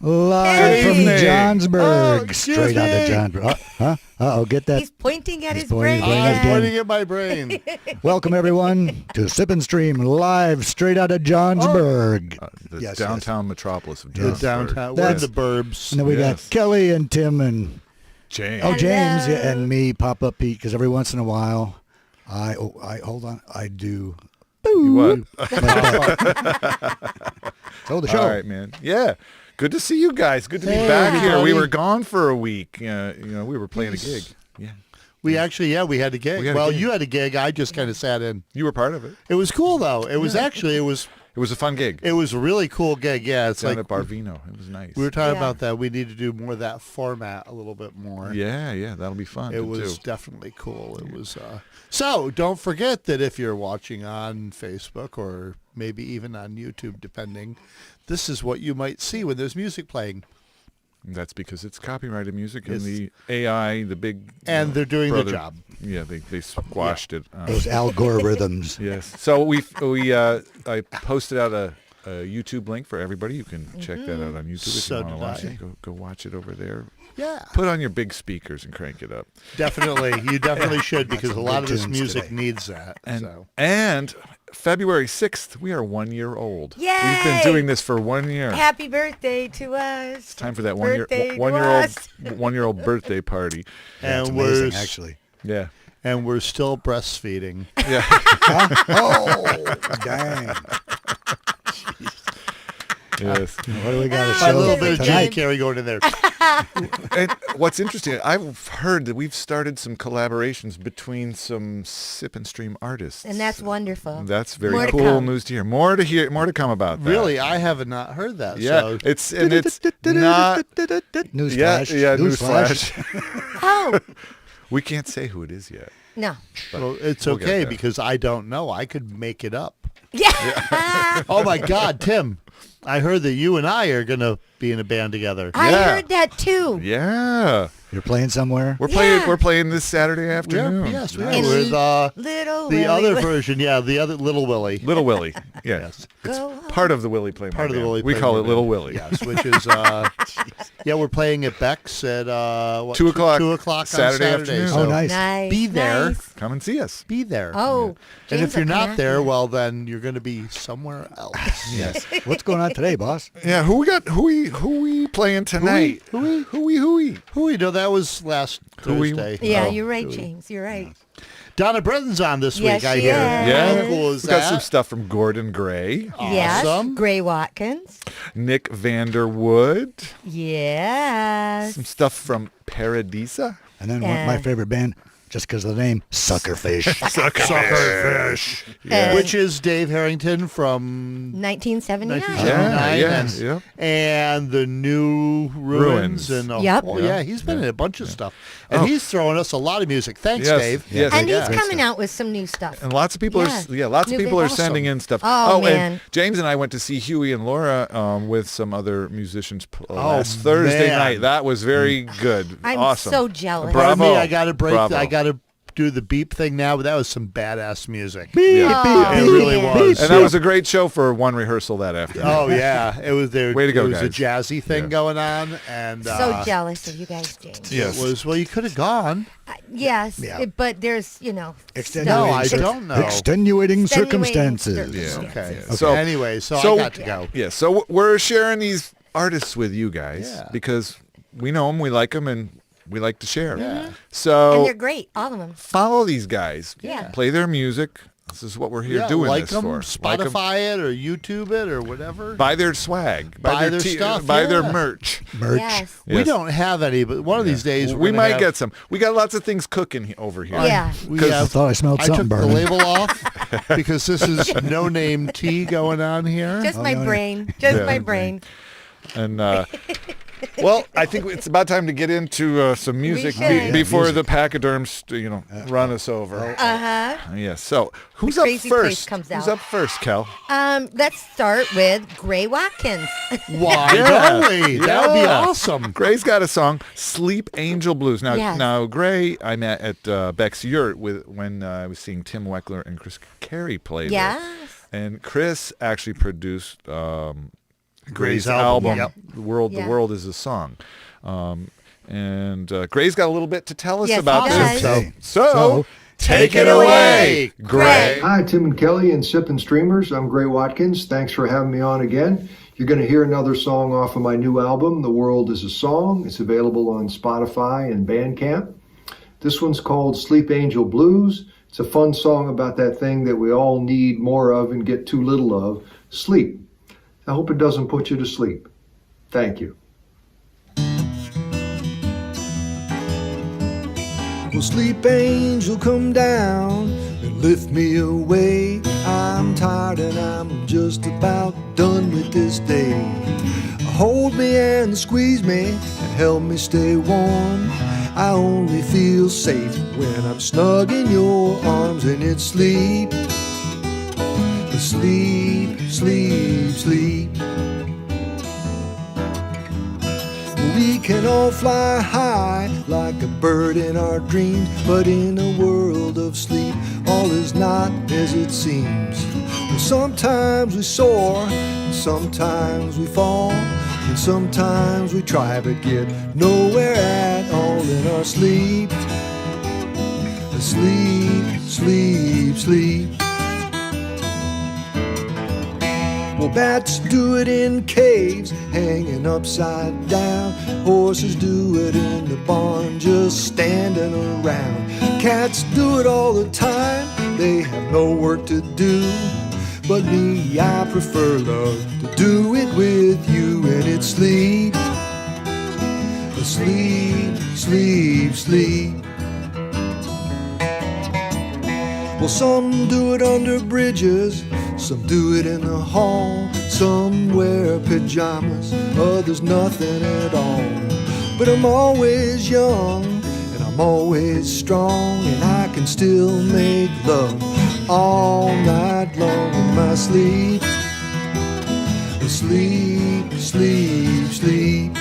Live from Hey. Johnsburg. Straight out of Johnsburg. Uh-oh, get that. He's pointing at his pointing- brain. pointing I'm at his pointing at my brain. Welcome, everyone, to Sip and Stream live straight out of Johnsburg. The Yes, downtown metropolis of The Johnsburg. downtown. We're in the burbs. And then we Yes. got Kelly and Tim and James. James Hello. and me, Pop-Up Pete, because every once in a while, I hold on, I do. You what? So the show. All right, man. Yeah. Good to see you guys. Good to be Hey, back here. We everybody. were gone for a week. We were playing a gig. Yeah. We actually, we had a gig. We had a Well, gig. you had a gig. I just kind of sat in. You were part of it. It was cool though. It was actually, It was a fun gig. it was a really cool gig. Yeah, it's Down like at Barvino. It was nice. we were talking Yeah. about that. We need to do more of that format a little bit more. Yeah, that'll be fun. It to was do. definitely cool. It was. So don't forget that if you're watching on Facebook or maybe even on YouTube, depending, this is what you might see when there's music playing. That's because it's copyrighted music and It's- the AI, the big... And they're doing brother- the job. Yeah, they squashed it. Those algorithms. Yes. So I posted out a YouTube link for everybody. You can check that out on YouTube if So you want to did watch I. it. Go watch it over there. Yeah, Put on your big speakers and crank it up. definitely. You definitely should because a some lot good of this tunes music today. needs that. And So. and February 6th, we are 1 year old. Yay! We've been doing this for 1 year. Happy birthday to us. Time for that Birthday to 1 year old us. 1 year old birthday party. Yeah, it's And amazing, we're actually. Yeah. and we're still breastfeeding. Yeah. Oh, dang. Yes. What do we got to A show little bit of Jay tonight? Carey going in there. And what's interesting, I've heard that we've started some collaborations between some Sip and Stream artists. And that's wonderful. That's very More to cool come. news to hear. More to come about that. Really, I have not heard that. Yeah. So. It's not. Newsflash. Yeah. Newsflash. Newsflash. Oh, We can't say who it is yet. no. Well, it's we'll get okay there. because I don't know. I could make it up. Yeah. Oh my God, Tim! I heard that you and I are gonna be in a band together. I Yeah. heard that too. Yeah. You're playing somewhere? We're playing. Yeah. Are playing this Saturday afternoon. Yes, we are. In With Little the Willie. other version. Yeah, the other Little Willie. Little Willie. Yeah. Yes. It's Go home. part of the Willie Play. Part of the band. Willie. We call it Little Willie. Yes, which is yeah, we're playing at Beck's at 2 o'clock. 2 o'clock on Saturday Saturday. afternoon. So Oh, nice. Nice. Be there. nice. Come and see us. be there. Oh, and James if you're will come not after there, me. well, then you're going to be somewhere else. Yes. What's going on today, boss? Yeah. Who we got? Who we playing tonight? Who we? Who we know that was last Who-we? Thursday. Yeah, Oh. you're right, James. You're right. Donna Britton's on this Yes, week, I she hear. is. Yeah. How cool is We got that? some stuff from Gordon Gray, Yes. Awesome. Gray Watkins. Nick Vanderwood, Yes. some stuff from Paradisa. And then Yeah. my favorite band, just because of the name, Suckerfish. Suckerfish. And- Which is Dave Harrington from 1979. 1979. Yeah, and, yeah. and the new Ruins. Ruins. And Yep. yeah, he's been in a bunch of stuff. And he's throwing us a lot of music. Thanks, Yes, Dave. yes. And Yeah. he's coming out with some new stuff. And lots of people Yeah. lots New of people band. are sending in stuff. Oh, man. and James and I went to see Huey and Laura with some other musicians Oh, last Thursday man. night. That was very good. I'm awesome. so jealous. Bravo. Pardon me, I got to break. Bravo. I got to do the beep thing now, but that was some badass music. Yeah. Oh, It really man. was. And that was a great show for one rehearsal that afternoon. Oh yeah, it was there. Way to go, There was a guys. jazzy thing Yeah. going on, and So jealous of you guys, James. Yes. it was. Well, you could have gone. Yes, Yeah. but there's, No, I don't know. Extenuating circumstances. Yeah. Okay. Yeah. So- anyway, so so- I got to go. Yeah, so we're sharing these artists with you guys Yeah. because we know them, we like them, and we like to share. Yeah. And So they're great, all of them. follow these guys. Yeah. Play their music. This is what we're here Yeah, doing like this them, for. Like 'em. Spotify it or YouTube it or whatever. Buy their swag. Buy their stuff, Buy their yeah. merch. Merch. Yes. We Yes. don't have any, but one of these days we we're might gonna get some. We got lots of things cooking over here. Yeah. We Because I have, thought I smelled I something took the burning. label off because this is no name tea going on here. Just my no, no. brain. Just Yeah. my brain. And well, I think it's about time to get into some music should. before Music. the pachyderms, run us over. Uh-huh. Yes. So who's up crazy place first? comes Who's out. up first, Cal? Let's start with Gray Watkins. Why Yeah. don't we? That would be Yeah. awesome. Gray's got a song, "Sleep Angel Blues." Now, Yes. now Gray, I met at Beck's Yurt when I was seeing Tim Weckler and Chris Carey play there. Yes. And Chris actually produced Gray's album. Yep. The World is a Song. And Gray's got a little bit to tell us Yes, about he this. does. So take it away, Gray. Hi, Tim and Kelly and Sippin' Streamers. I'm Gray Watkins. Thanks for having me on again. You're going to hear another song off of my new album, The World is a Song. It's available on Spotify and Bandcamp. This one's called Sleep Angel Blues. It's a fun song about that thing that we all need more of and get too little of, sleep. I hope it doesn't put you to sleep. Thank you. Well, sleep angel, come down and lift me away. I'm tired and I'm just about done with this day. Hold me and squeeze me and help me stay warm. I only feel safe when I'm snug in your arms, and it's sleep, sleep, sleep, sleep. We can all fly high like a bird in our dreams, but in a world of sleep, all is not as it seems. Sometimes we soar, and sometimes we fall, and sometimes we try but get nowhere at all in our sleep. Sleep, sleep, sleep. Well, bats do it in caves, hanging upside down. Horses do it in the barn, just standing around. Cats do it all the time, they have no work to do. But me, I prefer love to do it with you, and it's sleep, sleep, sleep, sleep. Well, some do it under bridges, some do it in the hall. Some wear pajamas, others nothing at all. But I'm always young, and I'm always strong, and I can still make love all night long in my sleep. Sleep, sleep, sleep.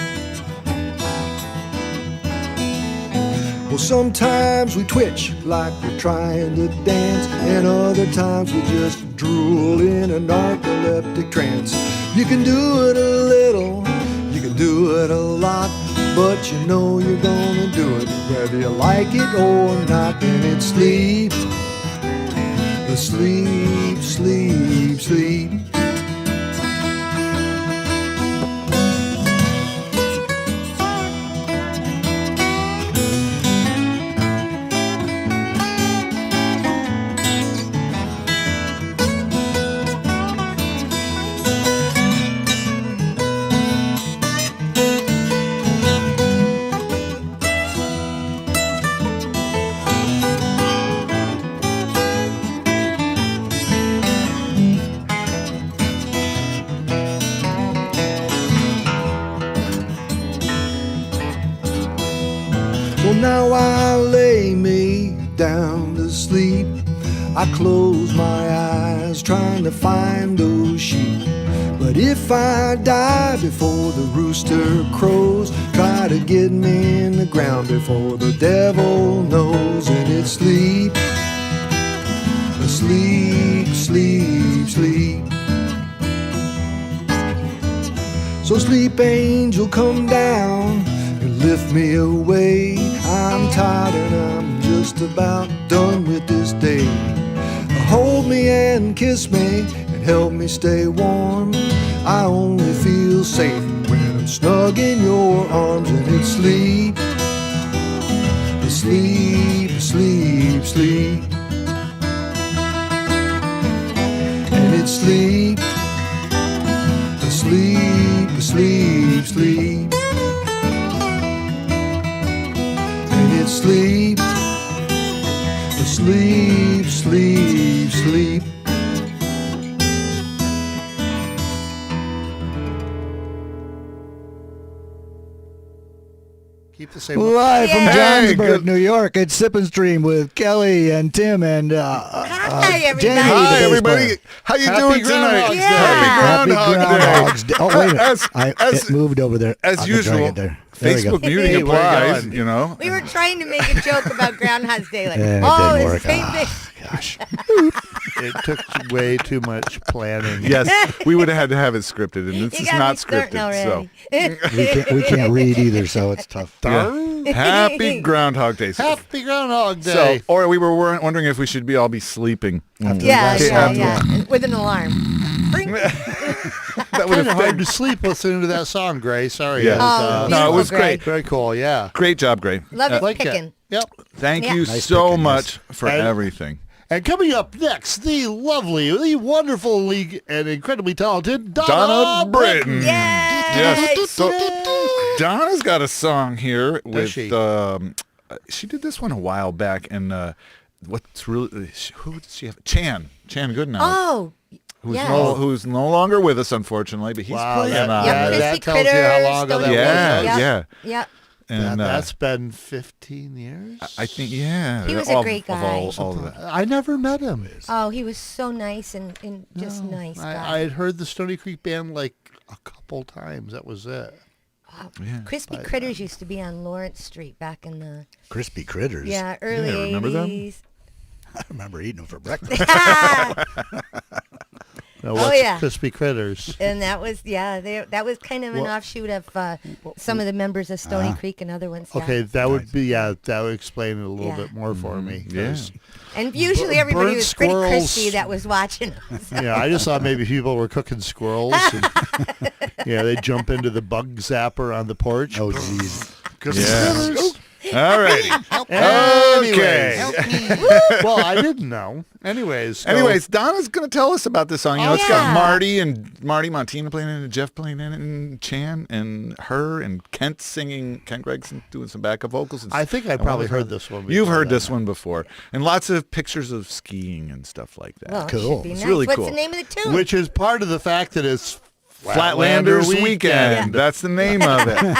Well, sometimes we twitch like we're trying to dance, and other times we just drool in a narcoleptic trance. You can do it a little, you can do it a lot, but you know you're gonna do it whether you like it or not. And it's sleep, sleep, sleep, sleep. Well, now I lay me down to sleep. I close my eyes trying to find those sheep. But if I die before the rooster crows, try to get me in the ground before the devil knows. And it's sleep, sleep, sleep, sleep. So sleep angel, come down and lift me away. I'm tired and I'm just about done with this day. Hold me and kiss me and help me stay warm. I only feel safe when I'm snug in your arms. And it's sleep, sleep, sleep, sleep. And it's sleep, sleep, sleep, sleep. And it's sleep, sleep, sleep, sleep. Keep the same. Live from Yay. Johnsburg, New York, it's Sip and Stream with Kelly and Tim and Hi, everybody. Jenny, the Hi, bass everybody. player. How you Happy doing tonight? Groundhog's Day. Happy Groundhog Day. Oh, wait a minute. As It moved over there. as I'm gonna drag usual, it there. There we go. Facebook muting Hey, where you applies, going? you know. We were trying to make a joke about Groundhog's Day, like, And it oh, didn't it's work. the same thing. Gosh. It took way too much planning. Yes, we would have had to have it scripted, and this You is gotta not be starting scripted. So, already. We can't read either, so it's tough. yeah. Happy Groundhog Day. Happy Groundhog So, Day. or we were wondering if we should all be sleeping. Yeah, Okay, yeah. With an alarm. Bring- That would Kind of have hard been to sleep listening to that song, Gray. Sorry. Yeah. It was, Oh, No, it was beautiful, great. Gray. very cool. Yeah. Great job, Gray. Love it Like picking. it. Yep. Thank Yeah. you Nice so picking, much for And- everything. And coming up next, the lovely, the wonderfully and incredibly talented Donna Britton. Yay! Yes. So Donna's got a song here with. she? She did this one a while back, and what's really who did she have? Chan Goodnow. Oh, Who's, yes. who's no longer with us, unfortunately, but he's Wow, playing. that- Yeah, that Crispy tells you how Critters, long ago that Stony was. Yeah, Brook. yeah. Yep. And That's been 15 years. I think, yeah. He was a great Of guy. all of that. I never met him. Oh, he was so nice and just nice. I guy. had heard the Stony Creek Band like a couple times. That was it. Yeah. Crispy Critters used to be on Lawrence Street back in the Crispy critters. early Yeah, remember them? 80s. I remember eating them for breakfast. No, what's yeah. Crispy Critters? And that was that was kind of an offshoot of some of the members of Stony Creek and other ones. Yeah. Okay, that would be that would explain it a little Yeah. bit more for me. Yeah. 'cause, And usually everybody burnt was pretty squirrels. crispy that was watching us. Yeah, I just thought maybe people were cooking squirrels. And, yeah, they jump into the bug zapper on the porch. Oh, geez. Yeah. All righty. Anyways. Okay. Well, I didn't know. Anyways. so- Anyways, Donna's going to tell us about this song. You know, Oh, it's got yeah. Marty Montina playing in it, and Jeff playing in it, and Chan, and her, and Kent singing, Kent Gregson doing some backup vocals. And I think I probably heard this one before. You've heard then. this one before. And lots of pictures of skiing and stuff like that. Well, it Cool. should be It's nice. really What's cool. the name of the tune? Which is part of the fact that it's Flatlander's Weekend. That's the name of it.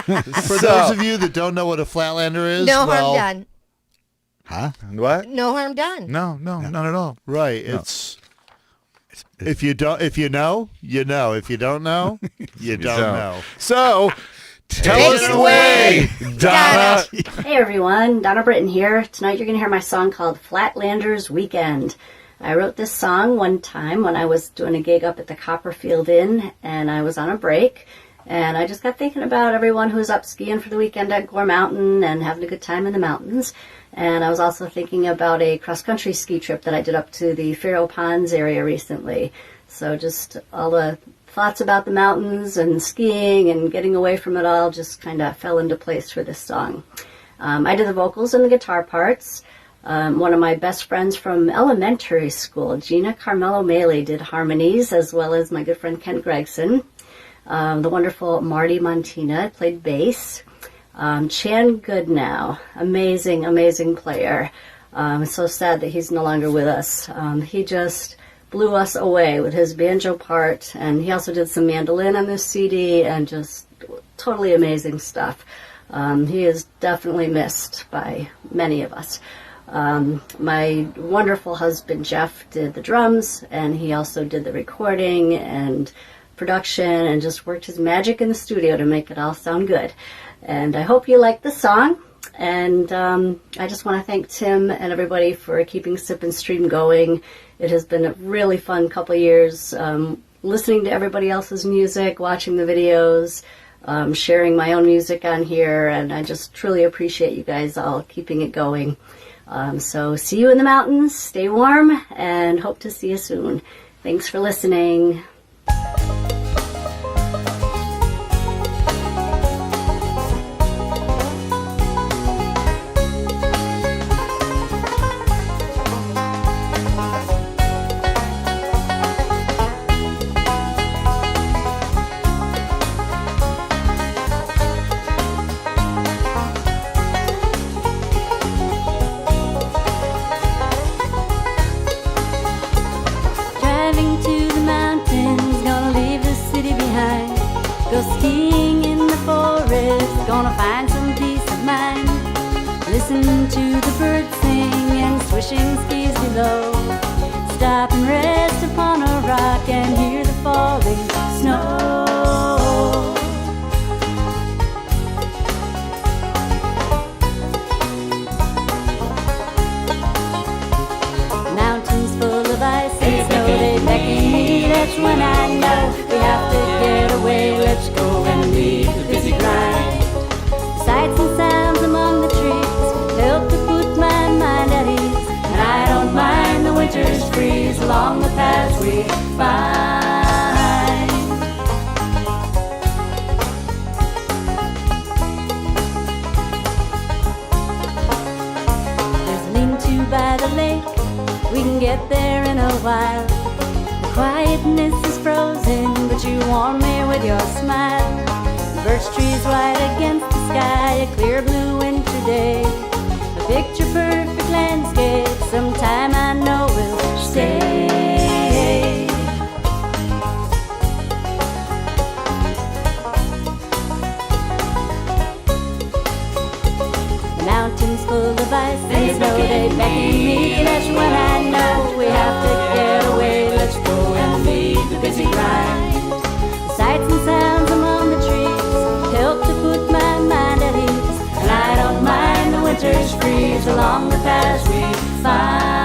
For those of you that don't know what a Flatlander is, no well, harm done. Huh? What? No harm done. No, not at all. Right. It's if you know, you know. If you don't know, you don't know. So, tell Take us it the way, Donna. Hey everyone, Donna Britton here. Tonight you're going to hear my song called Flatlander's Weekend. I wrote this song one time when I was doing a gig up at the Copperfield Inn and I was on a break. And I just got thinking about everyone who's up skiing for the weekend at Gore Mountain and having a good time in the mountains. And I was also thinking about a cross-country ski trip that I did up to the Faro Ponds area recently. So just all the thoughts about the mountains and skiing and getting away from it all just kind of fell into place for this song. I did the vocals and the guitar parts. One of my best friends from elementary school, Gina Carmelo Maley, did harmonies, as well as my good friend Ken Gregson. The wonderful Marty Montina played bass. Chan Goodnow, amazing player. It's so sad that he's no longer with us. He just blew us away with his banjo part, and he also did some mandolin on this CD, and just totally amazing stuff. He is definitely missed by many of us. My wonderful husband Jeff did the drums, and he also did the recording and production and just worked his magic in the studio to make it all sound good. And I hope you like the song. And I just want to thank Tim and everybody for keeping Sip and Stream going. It has been a really fun couple years listening to everybody else's music, watching the videos, sharing my own music on here, and I just truly appreciate you guys all keeping it going. So see you in the mountains, stay warm, and hope to see you soon. Thanks for listening. Driving to the mountains, gonna leave the city behind. Go skiing in the forest, gonna find some peace of mind. Listen to the birds sing and swishing skis below. Stop and rest upon a rock and hear the falling snow. Mountains full of ice and that's when I know we have to get away. Let's go and leave the busy grind. Sights and sounds among the trees help to put my mind at ease, and I don't mind the winter's freeze along the paths we find. There's a lean-to by the lake, we can get there in a while. The quietness is frozen, but you warm me with your smile. The birch trees right against the sky, a clear blue winter day. A picture perfect landscape, sometime I know we'll stay. The mountains full of ice and snow, they beckon me, that's when I know we have to get away. Let's go and leave the busy grind. The sights and sounds among the trees help to put my mind at ease, and I don't mind the winter's freeze along the paths we find.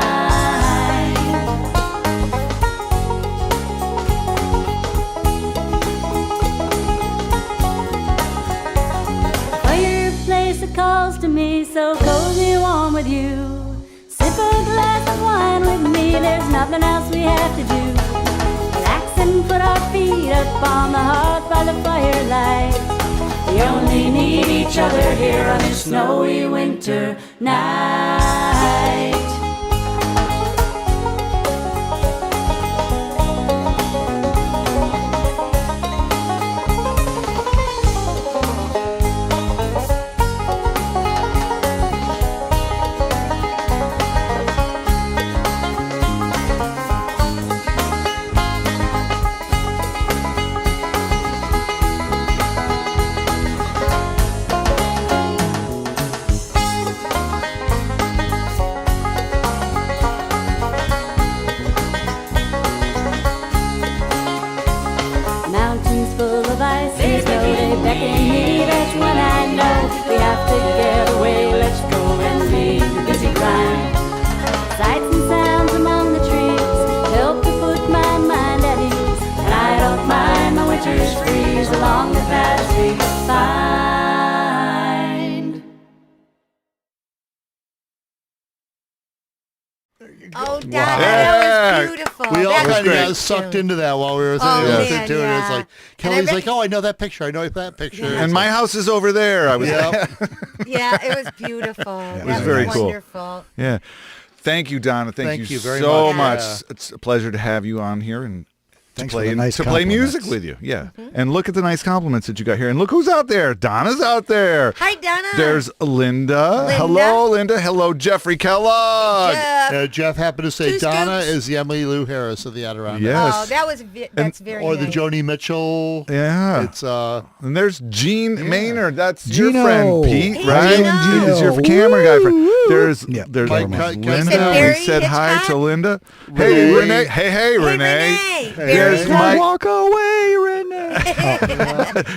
Fireplace that calls to me, so cozy warm with you. Sip a glass of wine with me, there's nothing else we have to do. Relax and put our feet up on the hearth by the firelight. We only need each other here on this snowy winter night. Mountains full of ice and snow, they beckon me, that's when I know we have to get away. Let's go and leave the busy grind. Sights and sounds among the trees help to put my mind at ease, and I don't mind the winter's freeze along the paths we find. Oh, Donna, that was beautiful. We all That was kind of got great sucked tune. into that while we were Oh, listening man, to it. yeah. It's like And I Kelly's bet- like, oh, I know that picture. I know that picture. Yeah. It's And my like, house is over there. I was. yep. Yeah, it was beautiful. it That was very was cool. wonderful. Yeah. Thank you, Donna. Thank Thank you you very so much. much. Yeah. It's a pleasure to have you on here and Thanks to for play the nice to play music compliments. with you. Yeah. And look at the nice compliments that you got here. And look who's out there. Donna's out there. Hi, Donna. There's Linda. Linda. Hello, Linda. Hello, Jeffrey Kellogg. Jeff. Jeff happened to say Two Donna scoops. is the Emily Lou Harris of the Adirondacks. Yes. Oh, that was that's very Or nice. the Joni Mitchell. Yeah. It's And there's Gene Maynard. That's your Gino. friend Pete, Hey, right? Gino. He's your camera guy friend. There's Yep. there's Mike Linda. Cut- He said We Barry said hi Hitchcock. to Linda. Renee. Hey Renee. Hey Hey, Renee. Renee. There's Very Mike. Walk away, Renee. Hey,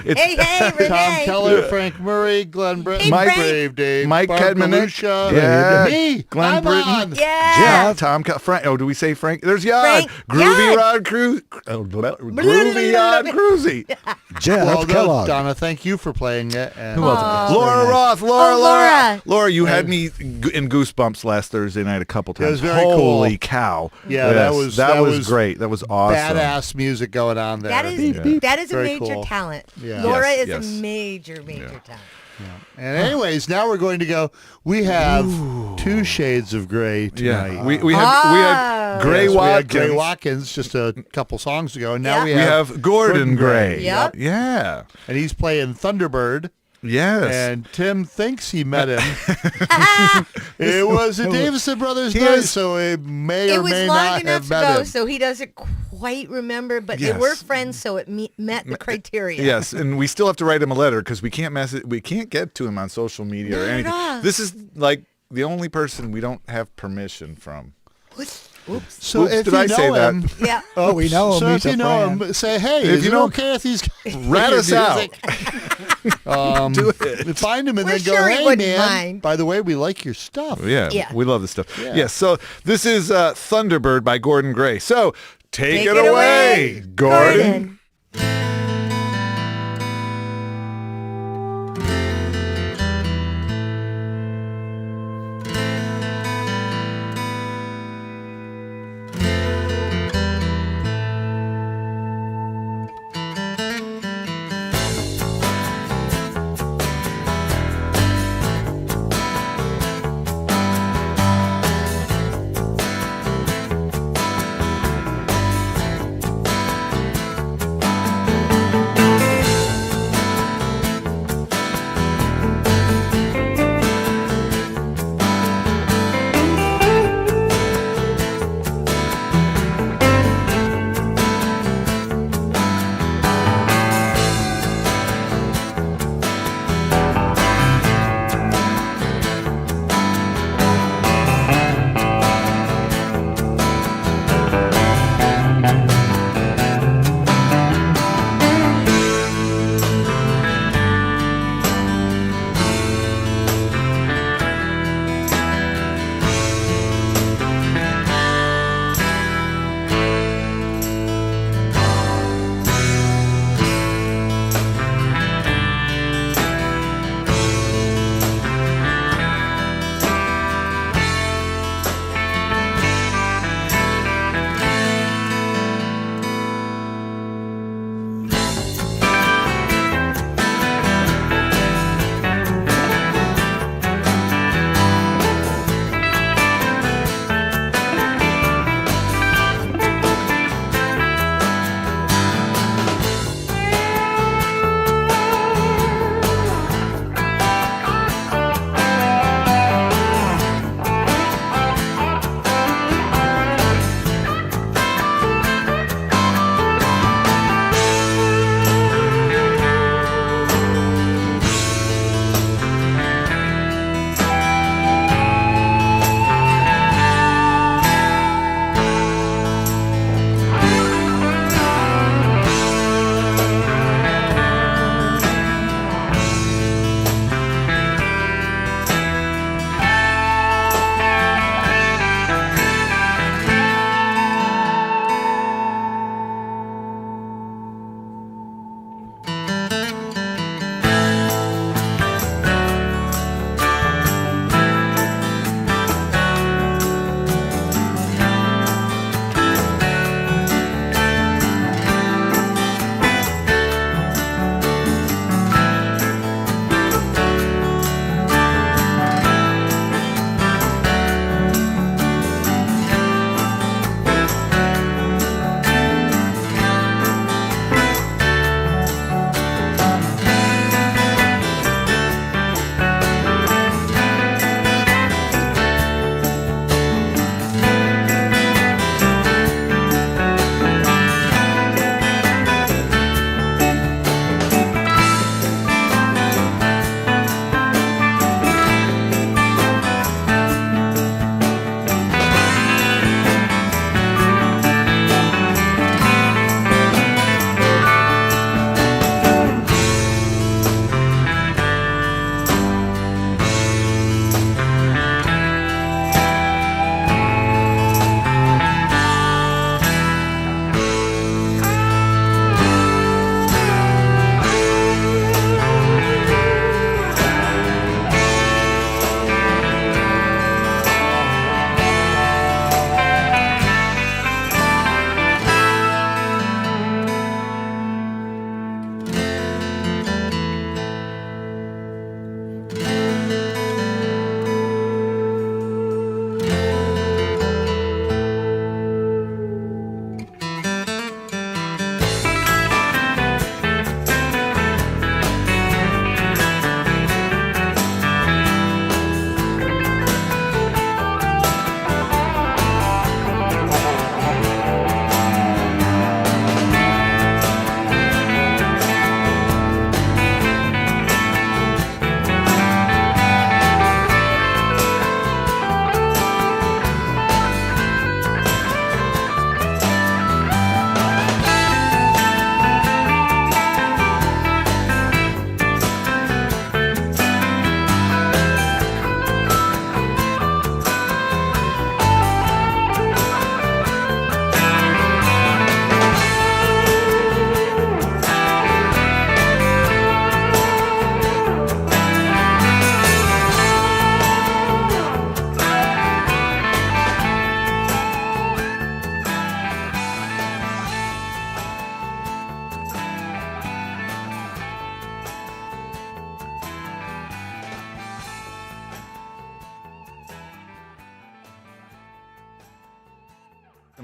Renee. Tom Keller, Frank Murray, Glenn Britton, Hey, Mike- Frank. Brave Dave, Mike Barb Kedmanek. Galusha, Yeah. me, Glenn I'm Britton. on. Yeah. Tom, Frank. Oh, do we say Frank? There's Yod. Frank Groovy Yod. Rod Cruz. Groovy Yod Cruzy. Jeff Well, Kellogg. Donna, thank you for playing it. And Who else? Oh. Laura Very nice. Roth. Laura. Oh, Laura. Laura, you had me in goosebumps last Thursday night a couple times. It was very Holy cool. cow. Yeah, that was- that that was was great. That was awesome. badass music going on there. That is that is a Very major cool. talent. Yeah. Laura Yes, is yes. a major talent. And anyways, now we're going to go. We have 2 shades of gray tonight. Yeah, we had Gray Yes, we had Watkins. Gray Watkins just a couple songs ago, and now Yeah. we We have have Gordon Gray. Yep. Yeah. and he's playing Thunderbird. Yes. And Tim thinks he met him. It was a Davison Brothers He night, is- so it may It or was may long not enough have to met go, him. so he doesn't quite remember, but they Yes. were friends, so it met the criteria. Yes, and we still have to write him a letter because we can't we can't get to him on social media or Not at anything. all. This is like the only person we don't have permission from. Oops. So Oops, if did you I know say that? him, Yeah. Oh, we know him. So He's if a you know friend. him, say, hey, If is you it know- okay if he's Rat us out. Do it. Find him and We're then go, sure he hey, wouldn't man, mind." by the way, we like your stuff. Yeah, Yeah. we love this stuff. Yeah. Yes, so this is Thunderbird by Gordon Gray. So Take it away, Gordon.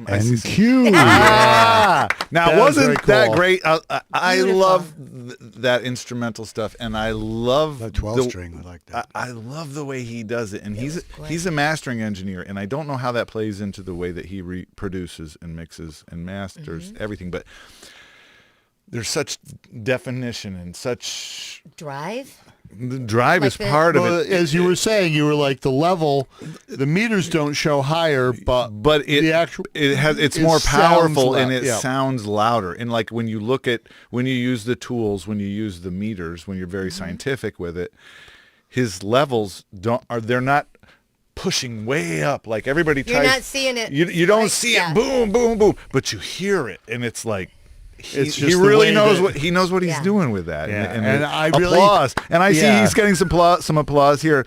And cue. Now, That was wasn't very that cool. great? I Beautiful. love that instrumental stuff, and I love The 12-string, I like that. I love the way he does it, and he's a mastering engineer, and I don't know how that plays into the way that he reproduces and mixes and masters everything, but there's such definition and such Drive. the drive Like is the- part of Well, it. as you were saying, you were like the level, the meters don't show higher, but the actual it's it more sounds powerful loud, and it yeah. sounds louder. And like when you use the tools, when you use the meters, when you're very scientific with it, his levels they're not pushing way up like everybody You're tries. not seeing it. You don't Like, see yeah. it boom boom boom, but you hear it, and it's like. It's He just the really way knows that- he knows what he's Yeah. doing with that, Yeah, and and I really- applause. And I see Yeah. he's getting some applause here.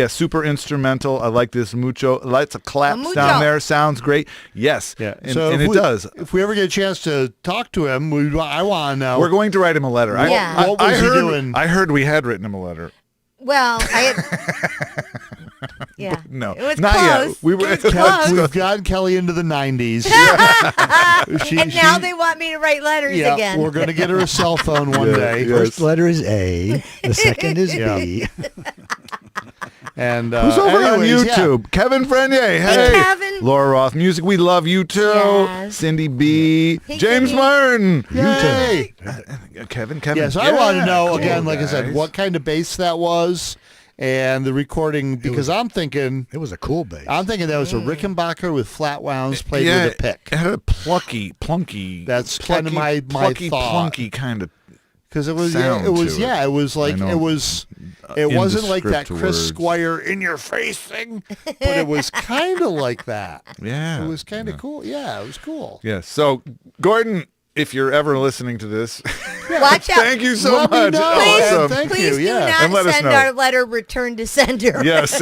Super instrumental. I like this mucho. Lots of claps mucho. down there. Sounds great. Yes, Yeah, and, so and if it we- does. If we ever get a chance to talk to him, I want to know. We're going to write him a letter. Yeah. What was he doing? I heard we had written him a letter. Well, yeah. No, It was not close. yet. We were. It was close. We've gotten Kelly into the 90s. And now they want me to write letters yeah, again. we're going to get her a cell phone one day. yeah. First letter is A. The second is Yeah. B. And Who's over anyways, on YouTube? Kevin Frenier. Hey, Kevin. Laura Roth Music. We love you too. Yes. Cindy B. Hey, James Cindy. Martin. Yay! Kevin. Yes, I want to know Cool, again, like I said, guys. what kind of bass that was, and the recording. Because I'm thinking It was a cool bass. that was a Rickenbacker with flat wounds played with a pick. It had a plunky. That's kind of my plucky, thought. plunky kind of. Because it was, sound it was, to it. it was like I know. it was. It wasn't like that Indescript Chris words. Squire in your face thing, but it was kind of like that. Yeah. It was kind of cool. Yeah, it was cool. Yes. So, Gordon, if you're ever listening to this, Watch out. thank you so Let me much. know. Awesome. Thank Please you. do Yeah. And not let us send know. our letter return to sender. Yes.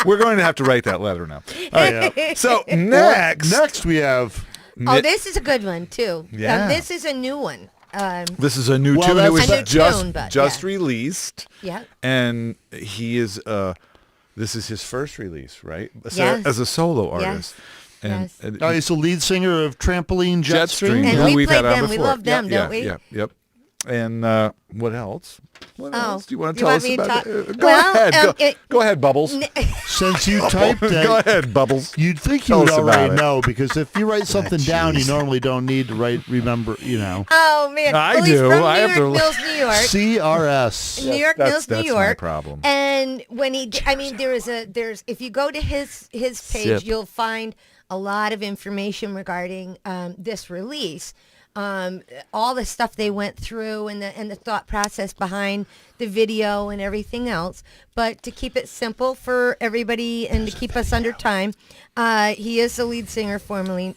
We're going to have to write that letter now. All right. So, next. Next we have. Oh, this is a good one too. Yeah. This is a new one. This is a new Well, tune. that's It was a new just tune, but, just yeah. released. Yeah. And he is this is his first release, right? Yes. As a solo Yes. artist. And, Yes. Oh, he's the lead singer of Trampoline Jetstream. And who we we've played had on them. We before. love them, Yeah, don't we? Yeah, yep. And what else? What Oh, else do you want to you tell want us me to about talk- it? Go Well, ahead. Go ahead, Bubbles. Since you typed it, Go ahead, Bubbles. you'd think you Tell would us about already it. know, because if you write something down, you jeez. normally don't need to remember, Oh man. I well, he's do. from I New have to York look. Mills, New York. CRS. New York Mills, New that's York. my problem. And when there's if you go to his page, Sip. you'll find a lot of information regarding this release. All the stuff they went through and the thought process behind the video and everything else. But to keep it simple for everybody and to keep us under time, he is the lead singer formerly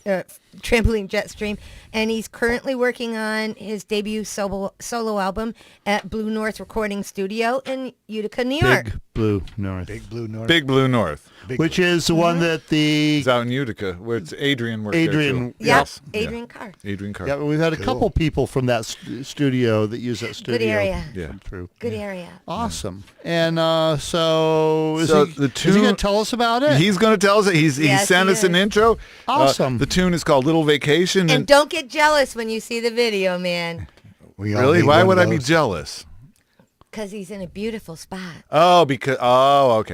Trampoline Jetstream, and he's currently working on his debut solo album at Blue North Recording Studio in Utica, New York. Big Blue North. Big Blue North. Big Blue North. Which is the one that the It's out in Utica, where it's Adrian works Adrian- there too. Yep, Yes. Adrian Carr. Adrian Carr. yeah, we've had a couple people from that studio that use that studio. area. Yeah. come through. Good area. Awesome. And so is So he, the is he going tune- to tell us about it? He's going to tell us. He Yes, sent he us an is. intro. Awesome. The tune is called "Little Vacation." And don't get jealous when you see the video, man, We all really, need why one would of I be those. jealous? because he's in a beautiful spot. Okay,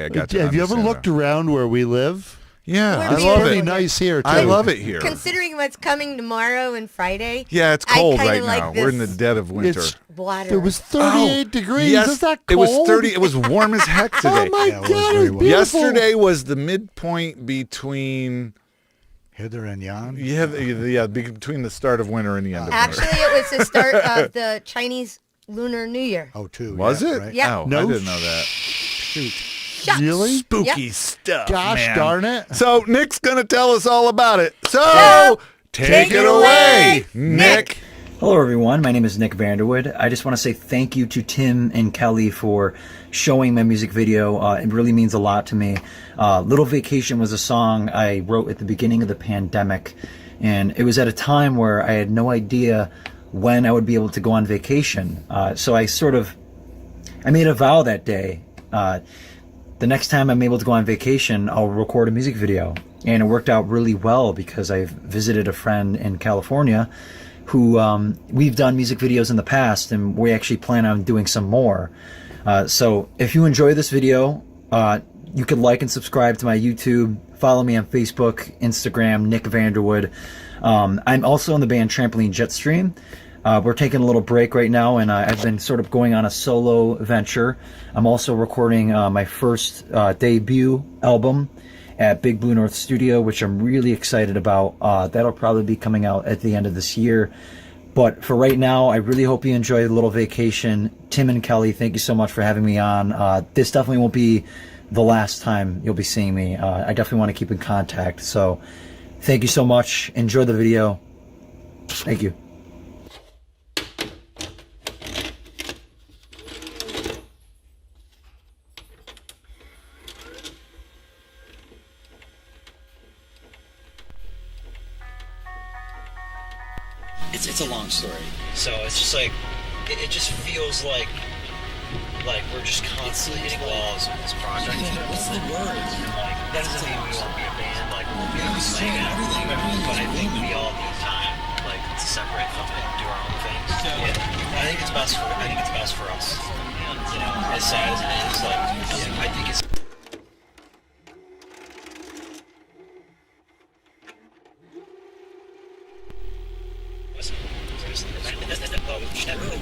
I got you. Have you ever looked around where we live? Yeah, We're I love beautiful. Pretty it. nice here, too. I love it here. Considering what's coming tomorrow and Friday. Yeah, it's I cold kinda right like now. We're in the this dead of winter. It's water. It was 38 degrees. Yes, Is that it cold? was 30. It was warm as heck today. Oh my Yeah, it was God, very it was warm. beautiful. Yesterday was the midpoint between Hither and yon. between the start of winter and the end of Actually, winter. it was the start of the Chinese Lunar New Year. Oh, two. Was yeah, it? Right? Yeah. Oh, No I didn't know that. Shoot. Shucks. Really? Spooky Yep. stuff. Gosh man. darn it. So Nick's gonna tell us all about it. So So, take it away, Nick. Hello, everyone. My name is Nick Vanderwood. I just want to say thank you to Tim and Kelly for showing my music video. It really means a lot to me. Little Vacation was a song I wrote at the beginning of the pandemic, and it was at a time where I had no idea when I would be able to go on vacation. So I made a vow that day. The next time I'm able to go on vacation, I'll record a music video. And it worked out really well because I visited a friend in California who we've done music videos in the past, and we actually plan on doing some more. So if you enjoy this video, you can like and subscribe to my YouTube, follow me on Facebook, Instagram, Nick Vanderwood. I'm also in the band Trampoline Jetstream. We're taking a little break right now, and I've been sort of going on a solo venture. I'm also recording my first debut album at Big Blue North Studio, which I'm really excited about. That'll probably be coming out at the end of this year. But for right now, I really hope you enjoy the little vacation. Tim and Kelly, thank you so much for having me on. This definitely won't be the last time you'll be seeing me. I definitely want to keep in contact. So thank you so much. Enjoy the video. Thank you. It's a long story. So it's just like, it just feels like we're just constantly hitting walls with this project. What's the word? Like, that doesn't mean we won't be a band, like we'll be playing everything. But I think we all need time, like, to separate from it and do our own things. Yeah. I think it's best for us. You know, as sad as it is, like, I think it's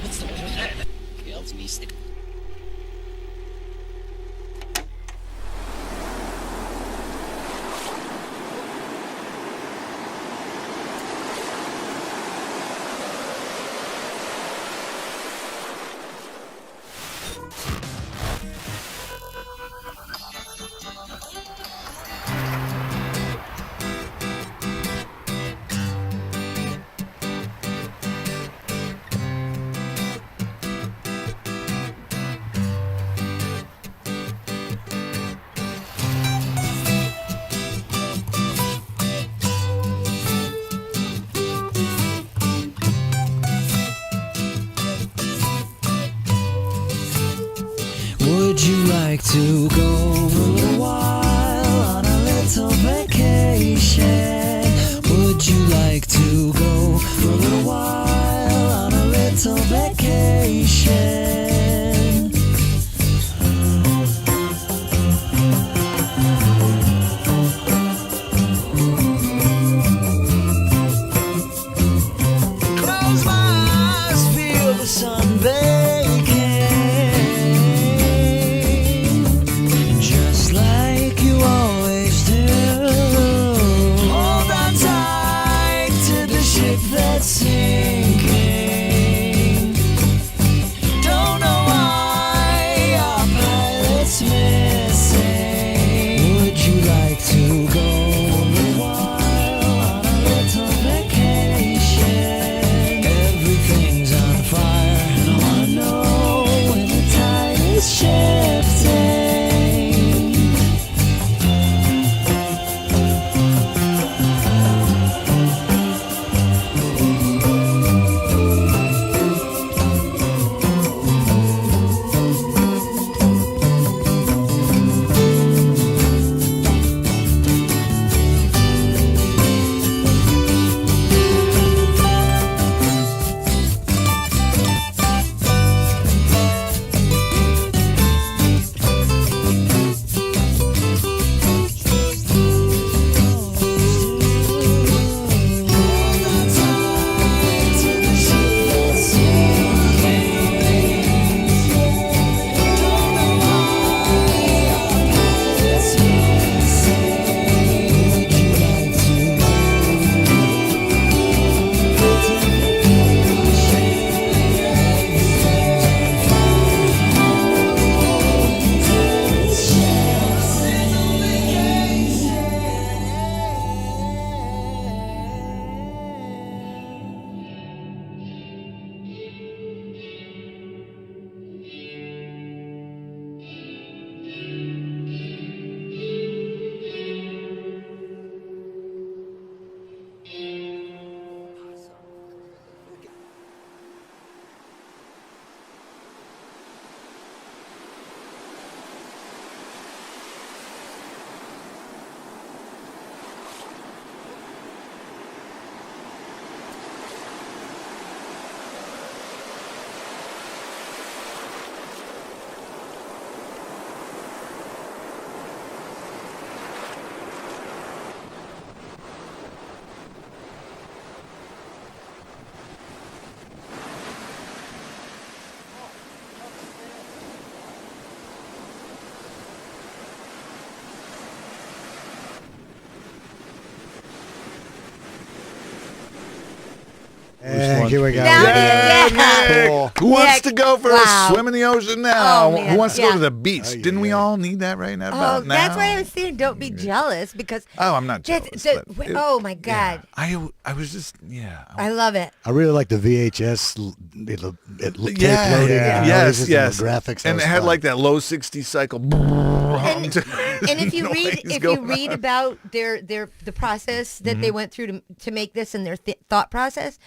what's the word? Else me stick. Would you like to go for a little while on a little vacation? Would you like to go for a little while on a little vacation? Close my eyes, feel the sun baking. And here we go. Now, Yeah, Nick. Cool. Who wants Nick, to go for wow. a swim in the ocean now? Oh, man. Who wants to go Yeah. to the beach? Didn't we all need that right now? Oh, about now? that's why I was saying don't be jealous because. Oh, I'm not jealous. but Oh my God, I was just I love it. I really like the VHS tape loading. Yeah, and yes, noises yes. And the graphics. And that it was had fun. like that low 60 cycle. And if you read about the process that they went through to make this and their thought process,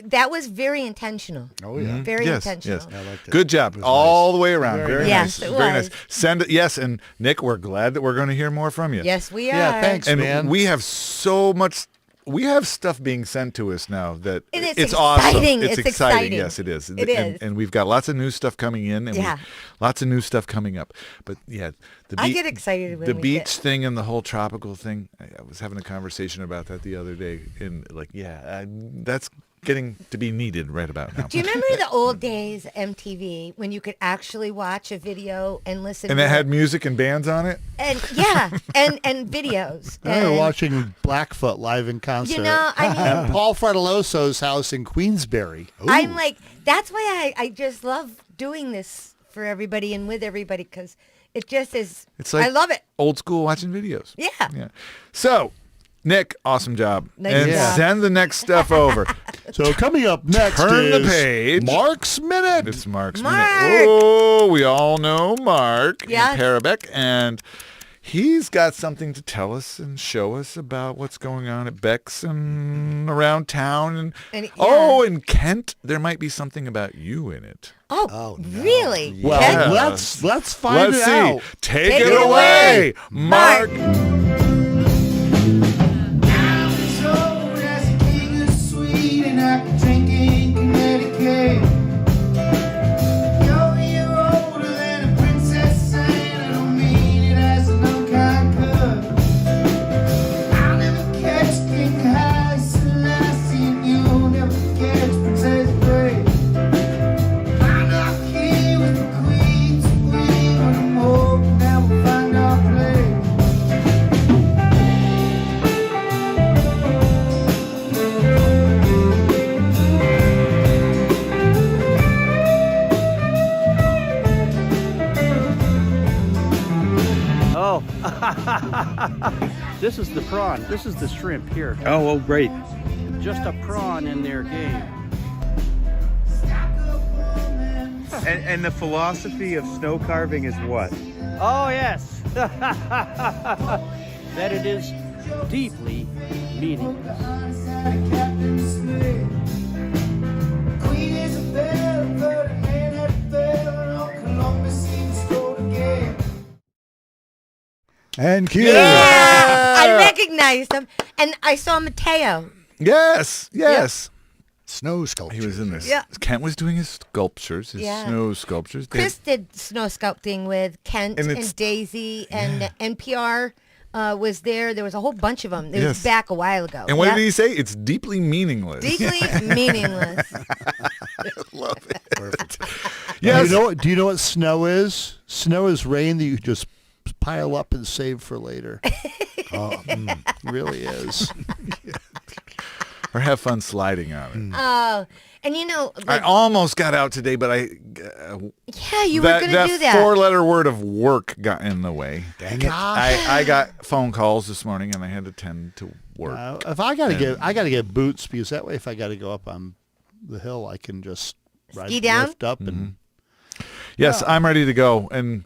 that was very intentional. Oh yeah. Very yes, intentional. yes. I liked it. Good job, It was all nice. the way around. Very Yes, nice. it Very was. nice. Send it. Yes, and Nick, we're glad that we're going to hear more from you. Yes, we are. Yeah, thanks, And man. we have so much. We have stuff being sent to us now that And it's it's awesome. exciting. It's It's exciting. exciting. Yes, it is. It is. And we've got lots of new stuff coming in, and Yeah. lots of new stuff coming up. But yeah, I get excited when the we beach get- thing and the whole tropical thing. I was having a conversation about that the other day, and that's getting to be needed right about now. Do you remember the old days MTV when you could actually watch a video and listen? And to it had it? music and bands on it. and yeah, and videos. I remember And, watching Blackfoot live in concert. You know, I mean, at Paul Fratelloso's house in Queensbury. I'm like, that's why I just love doing this for everybody and with everybody because it just is. It's like I love it. old school watching videos. Yeah. Yeah. So, Nick, awesome job. Nice and job. send the next stuff over. So coming up next Turn the is page. Mark's Minute. It's Mark's Mark! Minute. Oh, we all know Mark Yes. in Parabec, and he's got something to tell us and show us about what's going on at Beck's and around town. And- Oh, yeah. in Kent, there might be something about you in it. Oh, really? Well, Ken? let's find Let's it see. out. Take Take it it away, away, Mark. Oh, this is the prawn. This is the shrimp here. Oh, great. Just a prawn in their game. And the philosophy of snow carving is what? Oh, yes. That it is deeply meaningless. And cue. Yeah, I recognized him, and I saw Mateo. Yes, yes. Snow sculpture. He was in this. Yeah. Kent was doing his sculptures, his Yeah. snow sculptures. They Chris did snow sculpting with Kent And and, it's- Daisy, and NPR was there. There was a wole bunch of them. It Yes. was back a while ago. And what Yeah. did he say? It's deeply meaningless. Deeply meaningless. Love it. Perfect. Yes. Do you know what snow is? Snow is rain that you just pile up and save for later. It really is. Or have fun sliding on it. Oh, and you know, I like, almost got out today, but yeah, you were going to do that. four-letter word of work got in the way. Dang it. I got phone calls this morning, and I had to tend to work. If I gotta get boots because that way, if I gotta go up on the hill, I can just Ski down? lift up and. Yes, I'm ready to go. And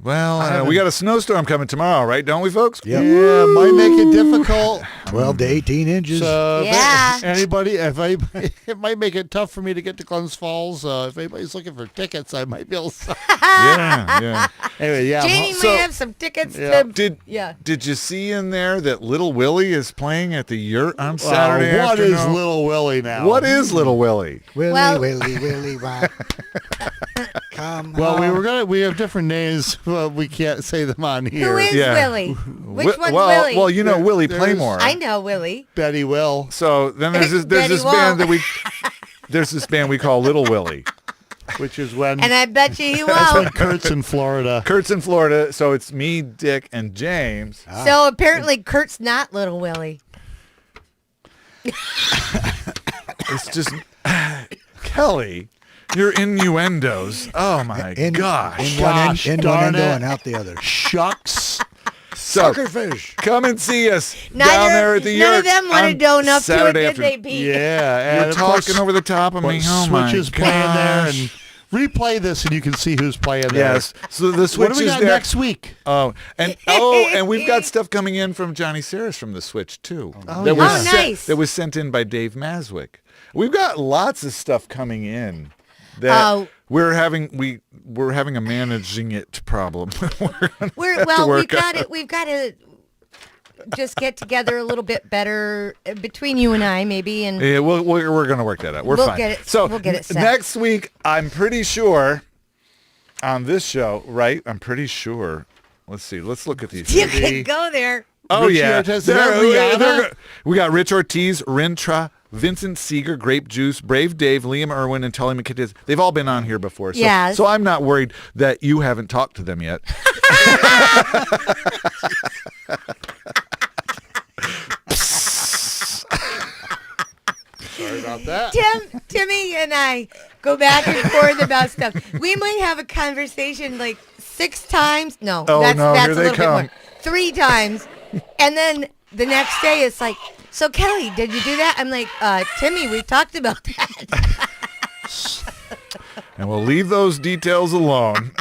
well, we got a snowstorm coming tomorrow, right? Don't we, folks? Yep. Yeah, might make it difficult. 12 to 18 inches. So Yeah. it might make it tough for me to get to Glens Falls. If anybody's looking for tickets, I might be able to. Yeah. Anyway, yeah. Jamie So- might have some tickets Yeah. to. Yeah. Did you see in there that Little Willie is playing at the yurt on Saturday What afternoon? is Little Willie now? What is Little Willie? Willy, Well- Willy, rock. Come Well, on. we have different names. Well, we can't say them on here. Who is Yeah. Willie? Which one's well, Willie? Well, you know Willie There's- Playmore. I know Willie. Betty Will, So then there's this Betty band Wall. there's this band we call Little Willie. which is when And I bet you he that's when won't. Kurt's in Florida. Kurt's in Florida, so it's me, Dick, and James. So apparently Kurt's not Little Willie. It's just Kelly. Your innuendos. Oh my gosh. In one darn window it. and out the other. Shucks. So, Suckerfish. come and see us down there at the None yurt. of them wanted to own up Saturday to it, afternoon. did they, Pete? Yeah, You're and of course, talking over the top of me. Oh my Switch is gosh. playing there, and replay this, and you can see who's playing there. Yes. So the Switch What do we is got there next week? And we've got stuff coming in from Johnny Saris from the Switch too. That was yeah. Nice. That was sent in by Dave Maswick. We've got lots of stuff coming in. That we're having a managing it problem. We've got to just get together a little bit better between you and I, maybe, and Yeah, we're going to work that out. We'll fine. get it. So We'll get it set. next week, I'm pretty sure on this show, right? I'm pretty sure. Let's see. Let's look at these. You can go there. Oh Rich yeah, Ortiz, Rihanna? we got Rich Ortiz, Rintra, Vincent Seeger, Grape Juice, Brave Dave, Liam Irwin, and Tully McKittis. They've all been on here before, so, Yes. so I'm not worried that you haven't talked to them yet. Sorry about that. Timmy and I go back and forth about stuff. We might have a conversation like 6 times. No, Oh, that's no, a here they little bit come. more. 3 times. And then the next day it's like, so Kelly, did you do that? I'm like, Timmy, we talked about that. And we'll leave those details alone.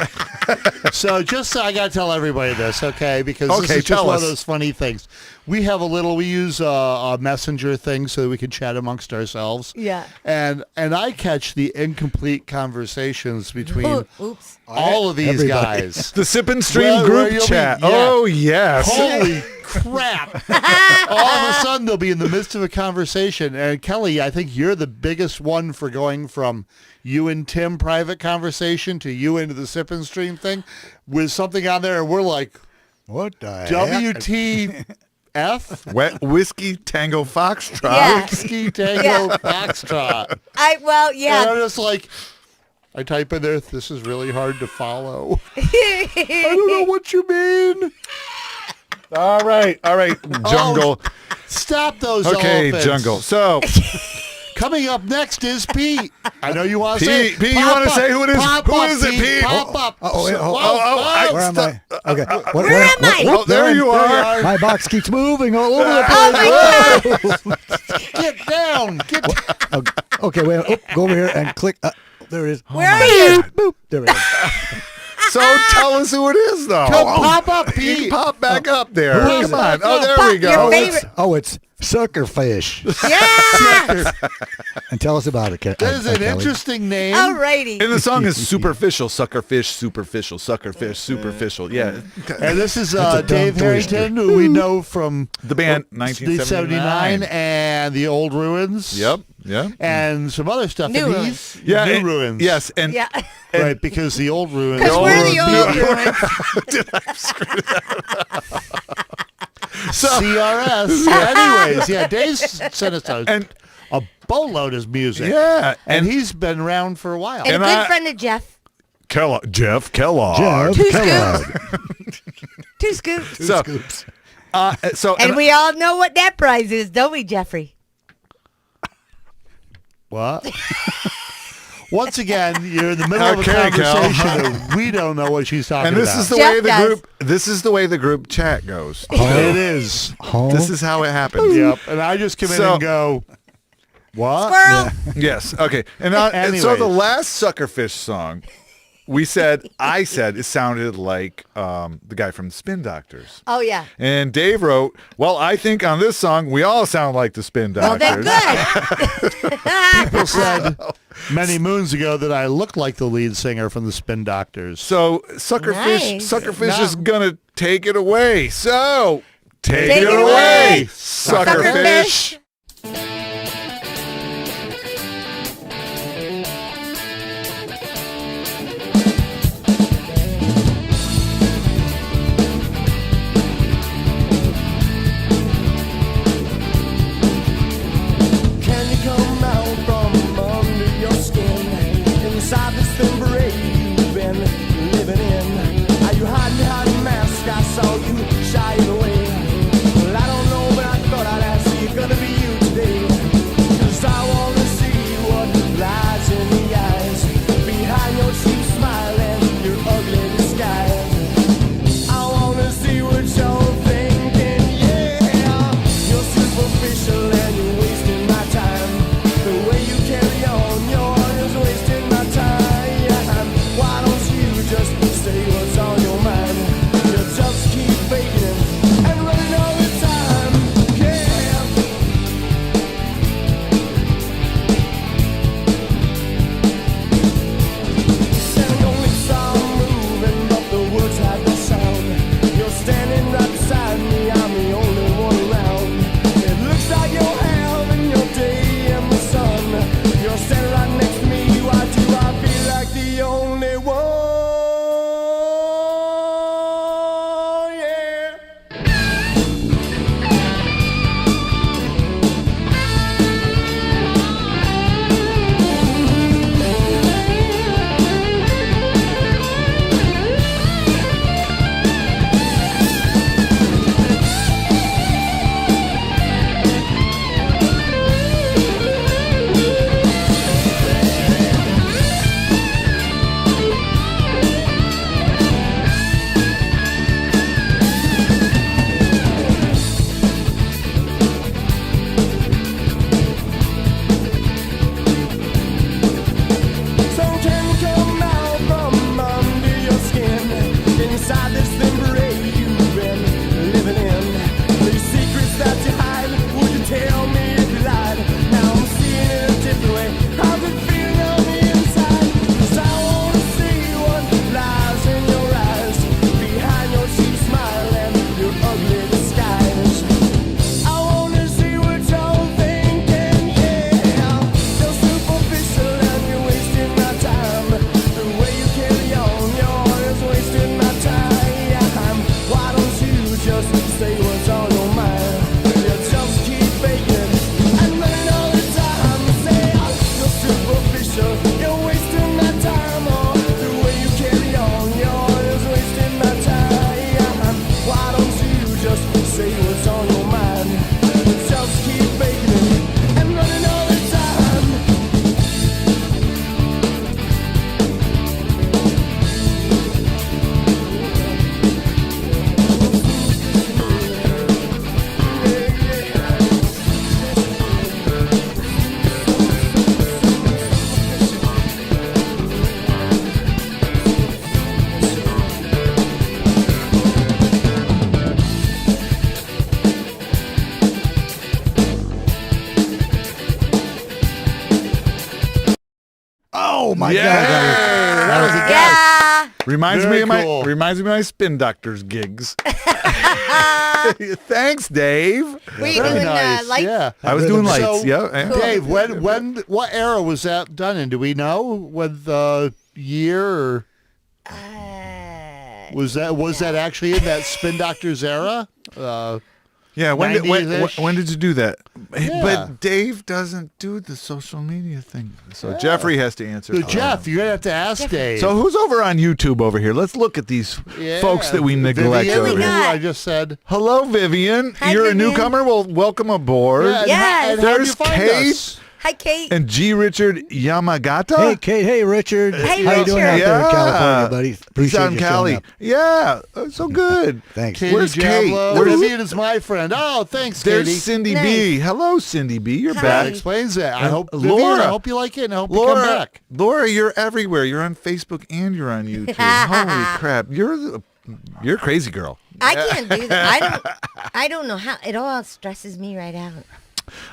So I got to tell everybody this, okay? Because this Okay, is just tell one us. of those funny things. We use a messenger thing so that we can chat amongst ourselves. Yeah. And I catch the incomplete conversations between Oops. all of these Everybody. guys. The Sip and Stream Where group you'll be- chat. yeah. Oh, yes. Holy crap. All of a sudden, they'll be in the midst of a conversation. And Kelly, I think you're the biggest one for going from you and Tim private conversation to you into the Sip and Stream thing with something on there. And we're like, What the heck? WTF? Wet Whiskey Tango Foxtrot. Yeah. Ski Tango Yeah. Foxtrot. And Yeah. I'm just like, I type in there, this is really hard to follow. I don't know what you mean. All right, Jungle. Stop those Okay, elephants. Jungle. So, Coming up next is Pete. I know you want to say it. Pete, you Pop want to up. say who it is? Pop Who up, is it, Pete? Pop up. wait, So- where am I? Okay. Where am I? Oh, there you are. My box keeps moving all over the Oh place. my God. Get down. Get down. Okay, wait. Go over here and click. There it is. Where are you? Boop. There it is. So tell us who it is, though. Come pop up, Pete, Pete. pop back up there. Who is Come on. it? Oh, there Pop we go. your favorite- It's Suckerfish. Yeah. And tell us about it, That is an interesting name. Alrighty. And the song is Superficial, Suckerfish, Superficial, Suckerfish, Superficial. Yeah. And this is a dumb Dave twister. Harrington, who we know from The band, the 1979. and the Old Ruins. Yep. And some other stuff. New And Ruins. he's- Yeah. New and- Ruins. Yes. And Yeah. Right, because the Old Ruins. Because we're the old ruins. Did I screw that up? So, CRS. Anyways, yeah, Dave sent us And- a boatload of music. yeah. And he's been around for a while. And a And good I- friend of Jeff. Jeff Kellogg. Jeff Two Kellogg. 2 scoops. So, Scoops. And we all know what that prize is, don't we, Jeffrey? What? Once again, you're in the middle of a Okay, Cal. conversation and we don't know what she's talking and this about. is the Jeff way the does. group. This is the way the group chat goes. It is. This is how it happens. Yep. And I just come in So- and go, what? Squirrel. Yes. Okay. And so Anyways. the last Suckerfish song, I said it sounded like the guy from the Spin Doctors. Oh, yeah. And Dave wrote, well, I think on this song we all sound like the Spin Well, Doctors. then good. People said many moons ago that I looked like the lead singer from the Spin Doctors. So Nice. Suckerfish is gonna take it away. So take Take it it away, away, Suckerfish. Can you come out from under your skin? Inside this thin parade you've been living in. Are you hiding behind a mask? I saw you shying away. Well, I don't know, but I thought I'd ask you. You're gonna be Oh my God. That was a guess. Yeah. Reminds Very me of cool. my Spin Doctors gigs. Thanks, Dave. Were you Very doing nice. lights? Yeah. I was doing lights. So, Yeah. Dave, what era was that done in? Do we know what year? Or was that actually in that Spin Doctors era? Yeah, when did 90s-ish? when did you do that? Yeah. But Dave doesn't do the social media thing, so Jeffrey has to answer. So Jeff, you're gonna have to ask Dave. So who's over on YouTube over here? Let's look at these folks that we neglect Vivian, over we here. got? I just said. Hello, Vivian. Hi, You're Vivian. a newcomer. Well, welcome aboard. Yeah, and Yes. and how'd you There's find Kate. us? Hi, Kate. And G. Richard Yamagata. Hey, Kate. Hey, Richard. Hey, How you doing Richard. out there in Yeah. California, buddy? He's Appreciate out in you Cali. showing up. Yeah, so good. Thanks. Katie Where's Kate? Javlo. Where's- Vivian is my friend. Oh, thanks, There's Katie. Cindy B. Hello, Cindy B. You're Hi. That back. explains that. I And hope Laura. Vivian, I hope you like it, and I hope you come back. Laura, you're everywhere. You're on Facebook and you're on YouTube. Holy crap! You're a crazy girl. I can't do that. I don't know how. It all stresses me right out.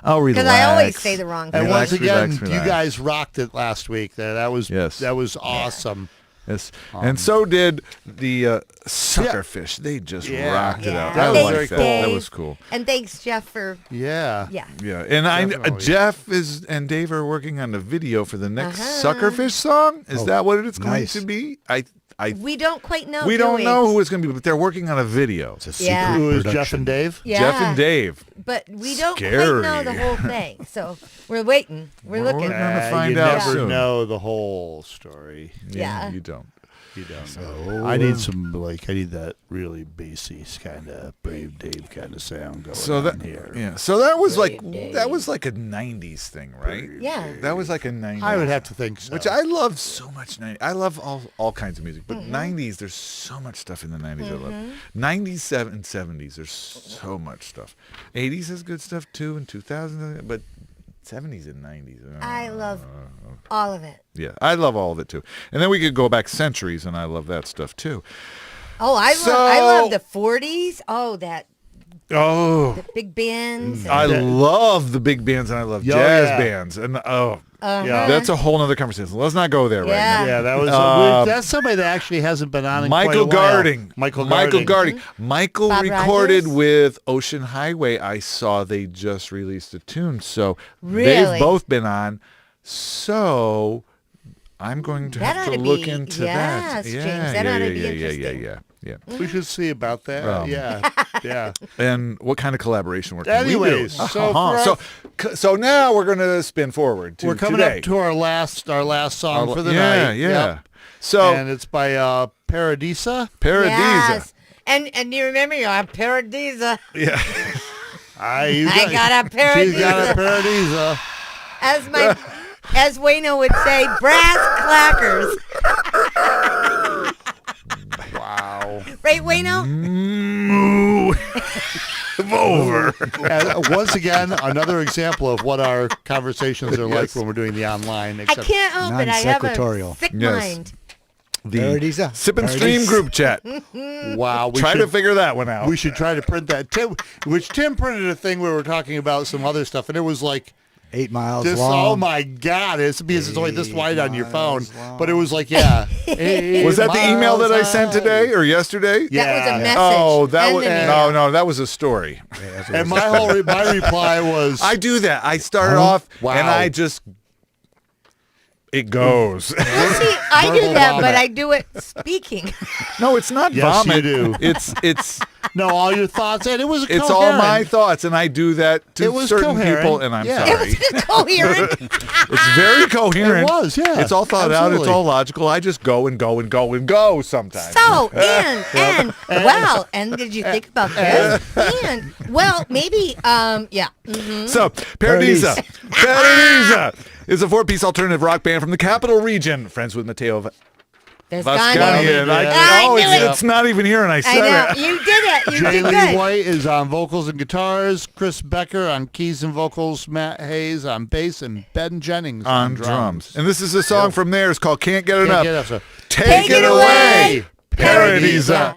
Oh, relax. Because I always say the wrong And thing. Relax, once again, relax. you guys rocked it last week. That was awesome. Yes, and so did the Suckerfish. They just Yeah. rocked it out. Yeah. I was like very that. cool. That Dave. was cool. And thanks, Jeff, for Yeah. yeah. Yeah, and Definitely. Jeff and Dave are working on the video for the next Uh-huh. Suckerfish song. Is that what it's going nice. to be? We don't quite know. We do don't we? know who it's going to be, but they're working on a video. It's a secret Yeah. Who is production. Jeff and Dave? Yeah. Jeff and Dave. But we don't quite Scary. know the whole thing. So we're waiting. We're We're looking. gonna find you out never soon. know the whole story. Yeah. You don't. You don't. I need that really bassy kind of Brave Dave kind of sound going So on that here. So that was like a '90s thing, right? Yeah. That was like a '90s. I would have to think so. Which I love so much. I love all kinds of music, but '90s. There's so much stuff in the '90s I love. '90s and '70s. There's so much stuff. '80s has good stuff too, and 2000s, but '70s and '90s. I love all of it. Yeah, I love all of it too. And then we could go back centuries, and I love that stuff too. Oh, I love the 40s. Oh, the big bands. I love the big bands, and I love Yo, jazz yeah. bands, and Yeah. that's a whole nother conversation. Let's not go there right now. Yeah, that was that's somebody that actually hasn't been on in Michael quite a while. Garding. Michael Garding. Michael Bob recorded Rogers? with Ocean Highway. I saw they just released a tune, so Really? they've both been on. So I'm going to That have ought to to look be- into yes, that. James, that ought to be interesting. Yeah. We should see about that. Yeah. And what kind of collaboration work can we do? Anyways, So now we're going to spin forward to we're coming today. up to our last song for the yeah, night. Yeah. Yep. So and it's by Paradisa. Paradisa. Yes. And you remember you're on Paradisa. Yeah. I got a She's got a Paradisa. Paradisa. As Wayno would say, brass clackers. Wow. Right, Wayno? Over. And once again, another example of what our conversations are like when we're doing the online. I can't help it. I have a Non-sequitorial. sick Yes. mind. The Paradisa. Sip and Stream group chat. Wow. We Try should, to figure that one out. We should try to print that. Tim printed a thing where we were talking about some other stuff, and it was like 8 miles this. long. Oh my God! It's because it's only this wide on your phone, miles long. but it was like, yeah. Was that the email that I sent today or yesterday? Yeah. That was a message. Oh, that and was an email. no, that was a story. And my reply was, I do that. I start off Wow. and I just it goes. Well, see, I do Verbal that, vomit. but I do it speaking. No, it's not Yes, vomit. you do. It's no, all your thoughts, and it was it's all coherent. my thoughts, and I do that to It was certain coherent. people, and I'm Yeah. sorry. It was coherent. It's very coherent. It was, yeah. It's all thought out. Absolutely. It's all logical. I just go and go and go and go sometimes. So, well, and did you think about this? And, well, maybe, yeah. Mhm. So, Paradisa. Paradisa is a 4-piece alternative rock band from the Capital Region. Friends with Matteo Vascani. I knew it. It's not even here, and I I said know. it. You did it. You Jay did Lee good. White is on vocals and guitars. Chris Becker on keys and vocals. Matt Hayes on bass, and Ben Jennings On drums. And this is a song from theirs called Can't Get Enough. Get Enough, so- Take it away, Paradisa.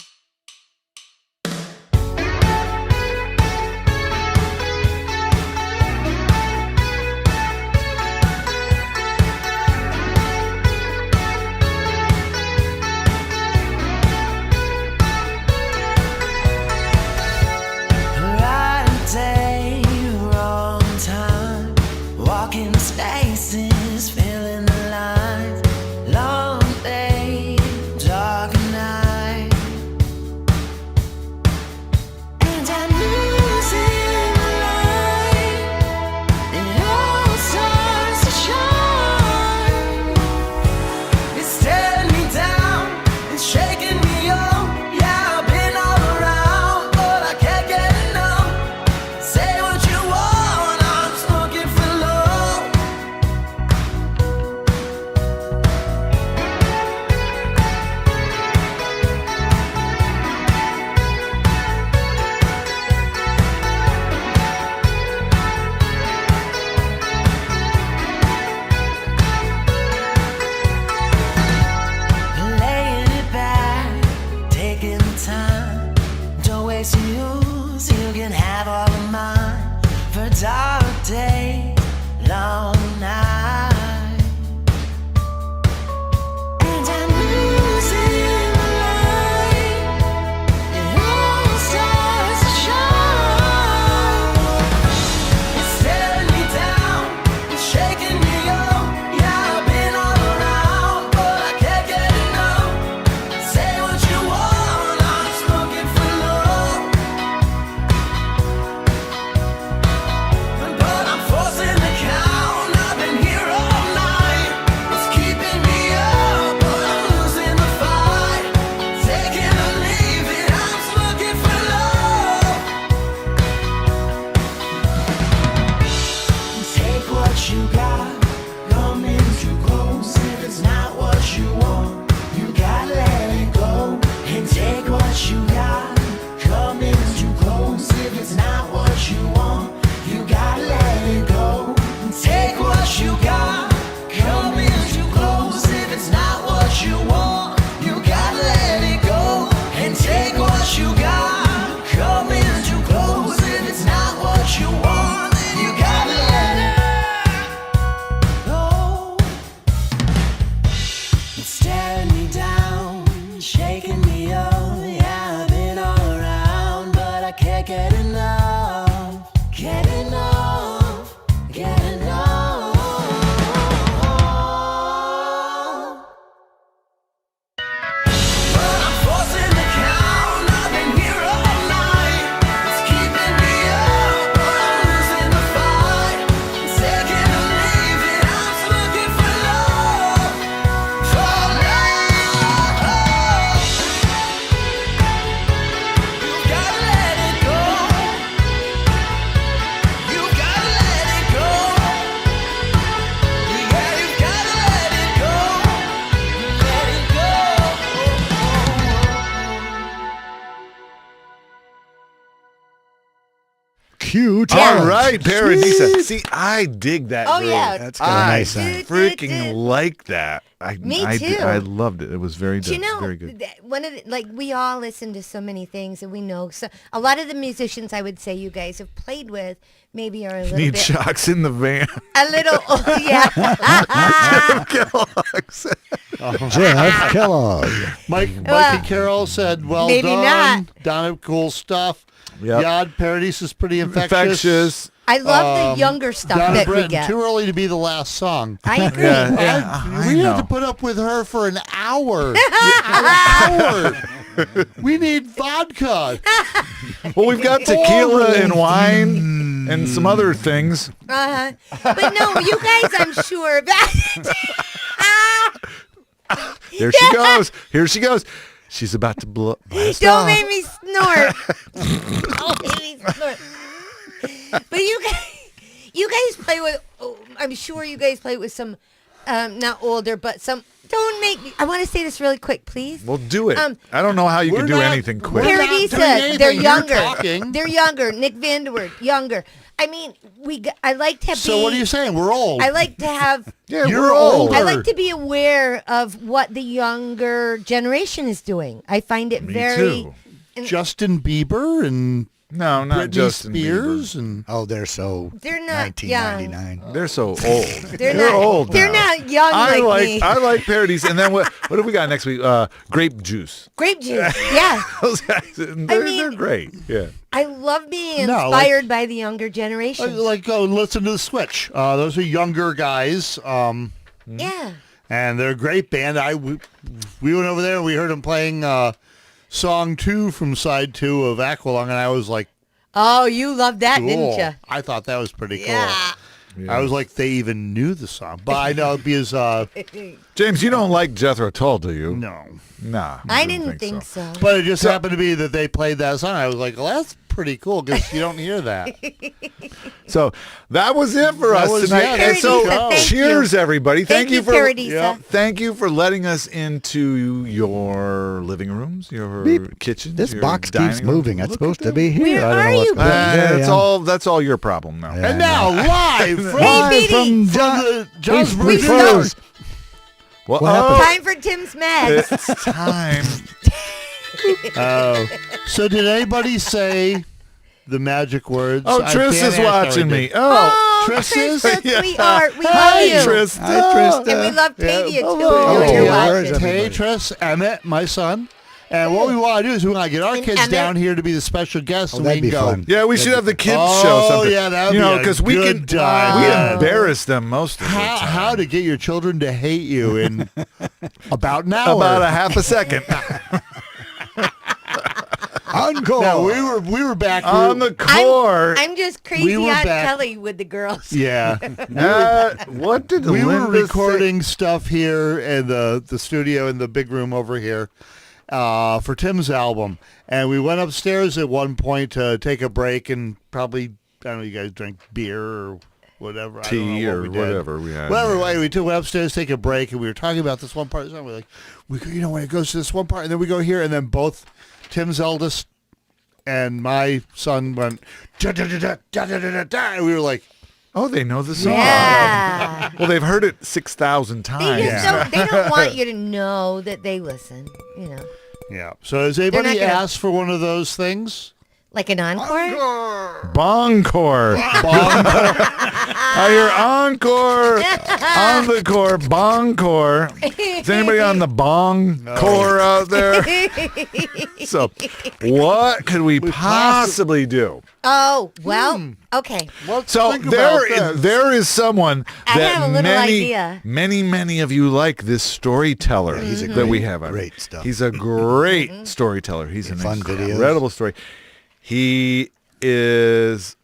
Q All right, Paradisa. See, I dig that. Oh, groove. yeah. That's kind of I nice. freaking like that. Me too. I loved it. It was very Do you good. know, Very good. one of the, like, we all listen to so many things, and we know so a lot of the musicians I would say you guys have played with maybe are a little Need bit shocks in the van. a little yeah. Kellogg's. Jeff Kellogg. Mike Well, and Carol said, well maybe done. Donna, cool stuff. Yep. Yod, Paradise is pretty Infectious. I love the younger stuff Donna that we Britton, get. too early to be the last song. I agree. I We know. have to put up with her for an hour. An hour. We need vodka. Well, we've got tequila and wine and some other things. But no, you guys, I'm sure. There she goes. Here she goes. She's about to blast Don't off. make me snort. Don't make me snort. But you guys play with. Oh, I'm sure you guys play with some, not older, but some. Don't make me. I want to say this really quick, please. Well, do it. I don't know how you can do anything quick. we're not doing Paradisa, anything. they're You're younger. talking. They're younger. Nick Vanderwood, younger. I mean, I like to be. So what are you saying? We're old. I like to have. Yeah, You're we're old. older. I like to be aware of what the younger generation is doing. I find it Me very. too. Justin Bieber and No, not Britney Justin Spears Bieber. and Oh, they're so They're not young. 1999. They're so old. They're not old. They're now. not young I like like me. I like parodies. And then what do we got next week? Grape juice. Grape juice. Yeah. Those guys, they're great. Yeah. I love being No, inspired by the younger generation. like go and listen to the Switch. Those are younger guys. Yeah. And they're a great band. We went over there and we heard them playing song 2 from side 2 of Aqualung, and I was like, Oh, you loved that, cool. didn't you? I thought that was pretty cool. Yeah. I was like, they even knew the song. But I know because, James, you don't like Jethro Tull, do you? no. Nah. I didn't think so. But it just happened to be that they played that song. I was like, well, that's pretty cool because you don't hear that. So that was it for That us was- tonight. yeah, And so Paradisa, thank cheers, everybody. Thank you, for Paradisa. thank you for letting us into your living rooms, your kitchens. This your box dining keeps rooms. moving. It's Look supposed at to be them. here. Where I don't are know what's you going on. Yeah, That's all your problem now. Yeah. And now, live from, Live from the John's we Brew froze. Well, What happened? Time for Tim's Mags. it's time. So did anybody say the magic words? Oh, I Triss can't is ask watching how I me. did. Oh, Trish, Triss is? so sweetheart. We hi, love you. Trista. Hi, Trista. And we love Tadia, too. Hello. If you're Yeah, watching. where's Tay, Triss, Emmett, my son. And what we want to do is we want to get our And kids Emmett. down here to be the special guests, Oh, so we that'd can be go. fun. Yeah, we should have the kids Oh, show something. yeah, that'd you be know, a because we good can time. we embarrass them most of the time. How to get your children to hate you in about an hour. About a half a second. Encore. No, we were back On the core. I'm just crazy were Aunt back- Kelly with the girls. Yeah. What did We were Linda recording stuff here in the studio in the big room over here for Tim's album. And we went upstairs at one point to take a break and probably, I don't know, you guys drank beer or whatever. I don't Tea know what or we did. whatever we had. Whatever way, we went upstairs to take a break and we were talking about this one part of the song. We're like, when it goes to this one part, and then we go here, and then both Tim's eldest and my son went, da da da da da da da da, and we were like, Oh, they know the song. Yeah. Well, they've heard it 6,000 They times. just don't. They don't want you to know that they listen. You know, yeah. So has anybody not gonna- asked for one of those things? like an encore. Bongcore. I hear encore. On the core. Bongcore. Is anybody on the bong core out there? So, what could we possibly do? Oh well. Okay. So Think about this. there is someone I that have a little idea. many of you like, this storyteller that we have on. great stuff. He's a great storyteller. He's an Fun videos. incredible story. He is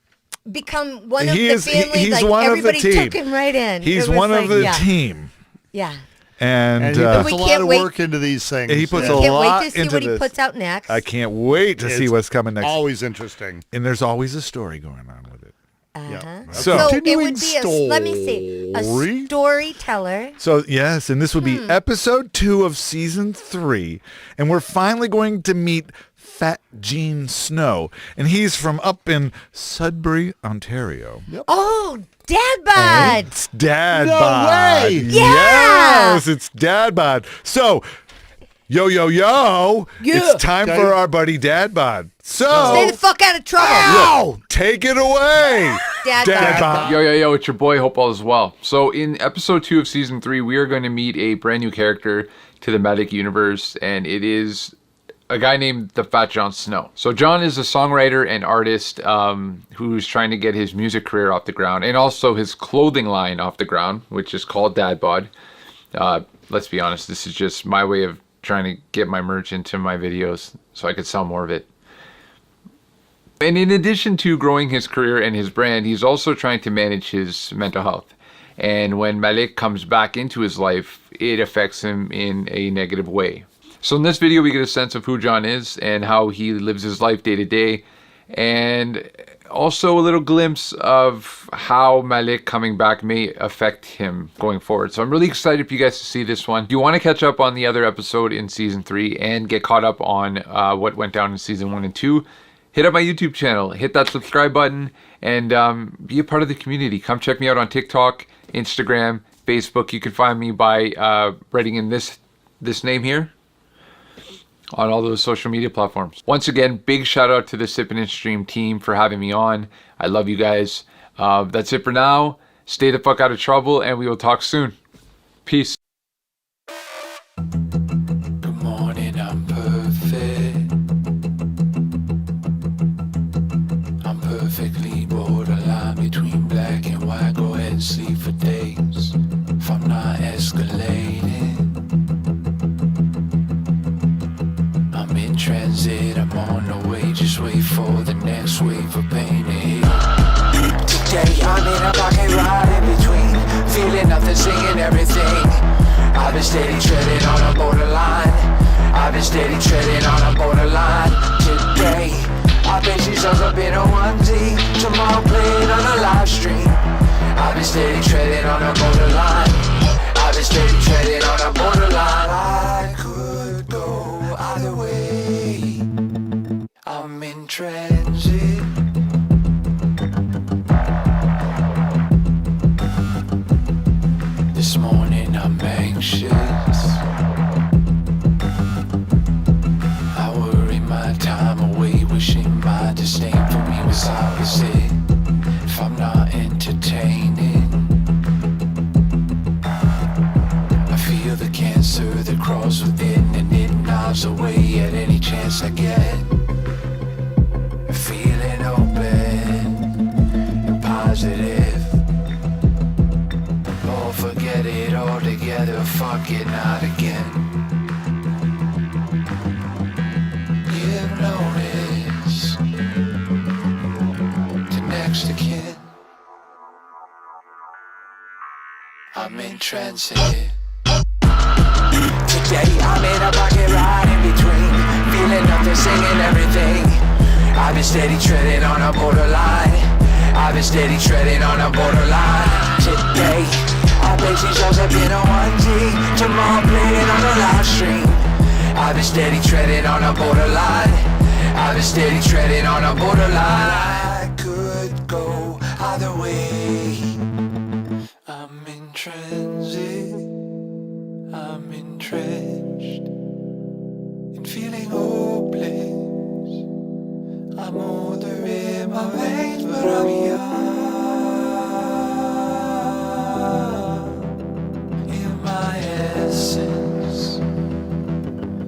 Become one of He the is- family. he's like one of the everybody team. took him right in. he's It was one of like, the yeah, team, Yeah. and And he puts We a lot can't of wait- work into these things. he puts Yeah. a Can't lot wait to see into what he this. puts out next. I can't wait to see It's what's coming next. Always interesting. And there's always a story going on with it. Uh-huh. So- it Continuing would be a. Let me see. A storyteller. So, yes, and this would be episode 2 of season 3. And we're finally going to meet Fat Gene Snow. And he's from up in Sudbury, Ontario. Yep. Oh, dadbOdd. It's dadbOdd. No way. Yeah. Yes, it's dadbOdd. So, yo, it's time for our buddy dadbOdd. So, Stay the fuck out of trouble. Ow! take it away, dadbOdd. Yo, it's your boy, Hope All is well. So in episode 2 of season 3, we are going to meet a brand new character to the Medic universe, and it is a guy named the Fat John Snow. So John is a songwriter and artist who's trying to get his music career off the ground, and also his clothing line off the ground, which is called dadbOdd. Let's be honest, this is just my way of trying to get my merch into my videos so I could sell more of it. And in addition to growing his career and his brand, he's also trying to manage his mental health. And when Malik comes back into his life, it affects him in a negative way. So in this video, we get a sense of who John is and how he lives his life day to day. And also a little glimpse of how Malik coming back may affect him going forward. So I'm really excited for you guys to see this one. If you want to catch up on the other episode in season 3 and get caught up on what went down in season 1 and 2, hit up my YouTube channel, hit that subscribe button, and be a part of the community. Come check me out on TikTok, Instagram, Facebook. You can find me by writing in this name here on all those social media platforms. Once again, big shout out to the Sippin' and Stream team for having me on. I love you guys. That's it for now. Stay the fuck out of trouble, and we will talk soon. Peace. Good morning, I'm perfect. I'm perfectly borderline between black and white. Go ahead and sleep for days if I'm not escalating. I'm in transit, I'm on the way. Just wait for the next wave of pain to hit. Today I'm in a pocket ride in between, feeling nothing, singing everything. I've been steady treading on a borderline. I've been steady treading on a borderline. Today I bet she's up in a onesie. Tomorrow playing on a live stream. I've been steady treading on a borderline. I've been steady treading on a borderline. I could go either way. I'm in transit. This morning I'm anxious. I worry my time away, wishing my disdain for me was opposite. If I'm not entertaining, I feel the cancer that crawls within, and it gnaws away at any chance I get. Feeling open and positive. Oh, forget it altogether, fuck it, not again. Give notice to next of kin. I'm in transit. Today I'm in a pocket ride in between, feeling nothing, singing everything. I've been steady treading on a borderline. I've been steady treading on a borderline. Today I bet she shows up in a onesie. Tomorrow playing on a live stream. I've been steady treading on a borderline. I've been steady treading on a borderline. I could go either way. I'm in transit. I'm entrenched and feeling hopeless. I'm older in my veins, but I'm young in my essence.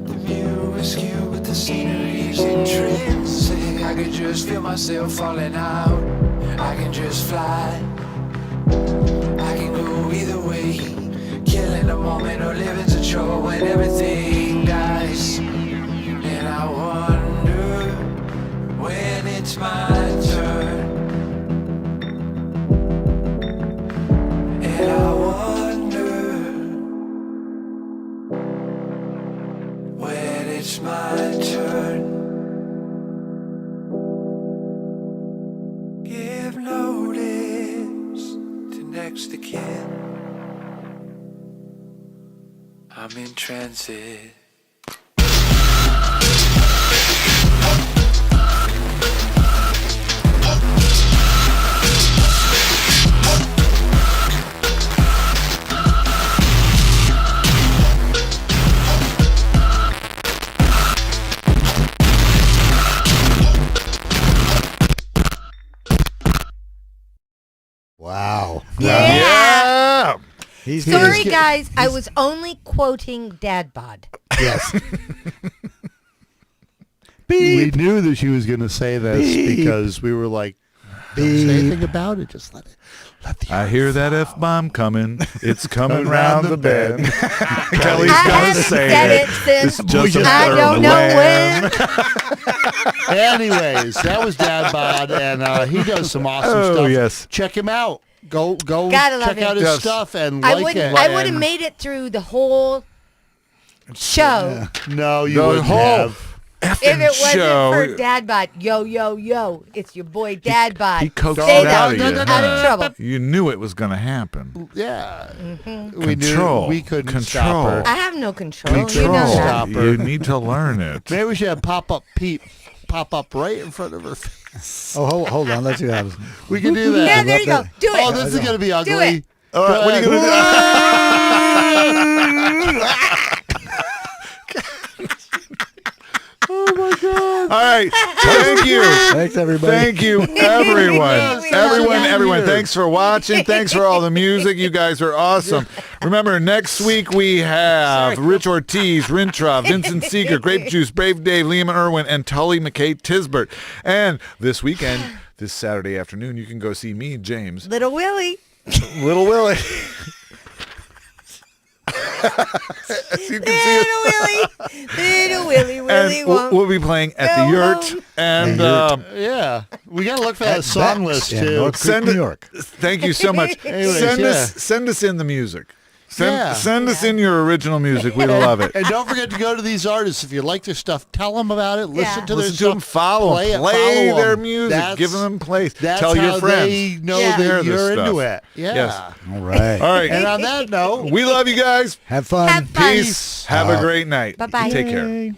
The view is skewed, but the scenery's intrinsic. I could just feel myself falling out. I can just fly. I can go either way, killing a moment or living's a chore when everything dies. And I wonder when it's my turn. And I wonder when it's my turn. Give notice to next next to kin. I'm in transit. Wow. Yeah. He's Sorry, guys. I was only quoting dadbOdd. Yes. We knew that she was going to say this because we were like, don't say anything about it. Just let it. I hear that F-bomb coming. It's coming round the bend. Kelly's I gonna haven't say said it. it since It's just a I don't know when. Anyways, that was dadbOdd, and he does some awesome stuff. Yes. Check him out. Go Gotta love check him. out his Yes. stuff and I like would it. I would have made it through the whole show No, you The wouldn't whole have. if it wasn't show. for dadbOdd. Yo, yo, yo. It's your boy dadbOdd. He coaxed Stay it out of out you. of trouble. You knew it was going to happen. Yeah. We Control. knew we couldn't Control. stop her. I have no control. You know Control. that. Stop her. You need to learn it. Maybe we should have pop-up right in front of her face. Oh, hold on. Let's see what happens. We can do that. Yeah, there you go. Do it. Oh, this is going to be ugly. Do it. All right, what are you going to Oh, my God. All right. Thank you. Thanks, everybody. Thank you, everyone. Everyone. Everyone. Thanks for watching. Thanks for all the music. You guys are awesome. Remember, next week we have Rich Ortiz, Rintra, Vincent Seeger, Grape Juice, Brave Dave, Liam Irwin, and Tully McKay Tisbert. And this weekend, this Saturday afternoon, you can go see me, James. Little Willie. Little Willie. As you can see Little Willie, Willie and won't. we'll be playing at go the Yurt. home. And Yeah. We got to look for that song list, in too. North Creek, New York. thank you so much. Anyways, Send us in the music. Yeah. Send us in your original music. We love it. And don't forget to go to these artists. If you like their stuff, tell them about it. Listen to their Listen to stuff. them, follow Play them, it, play follow their them. music, That's- give them place. That's Tell your how friends. they know Yeah. Share that this you're into stuff. it. Yeah. Yes. All right. All right. And on that note, We love you guys. Have fun. Have fun. Peace. Have a great night. Bye-bye. Take care.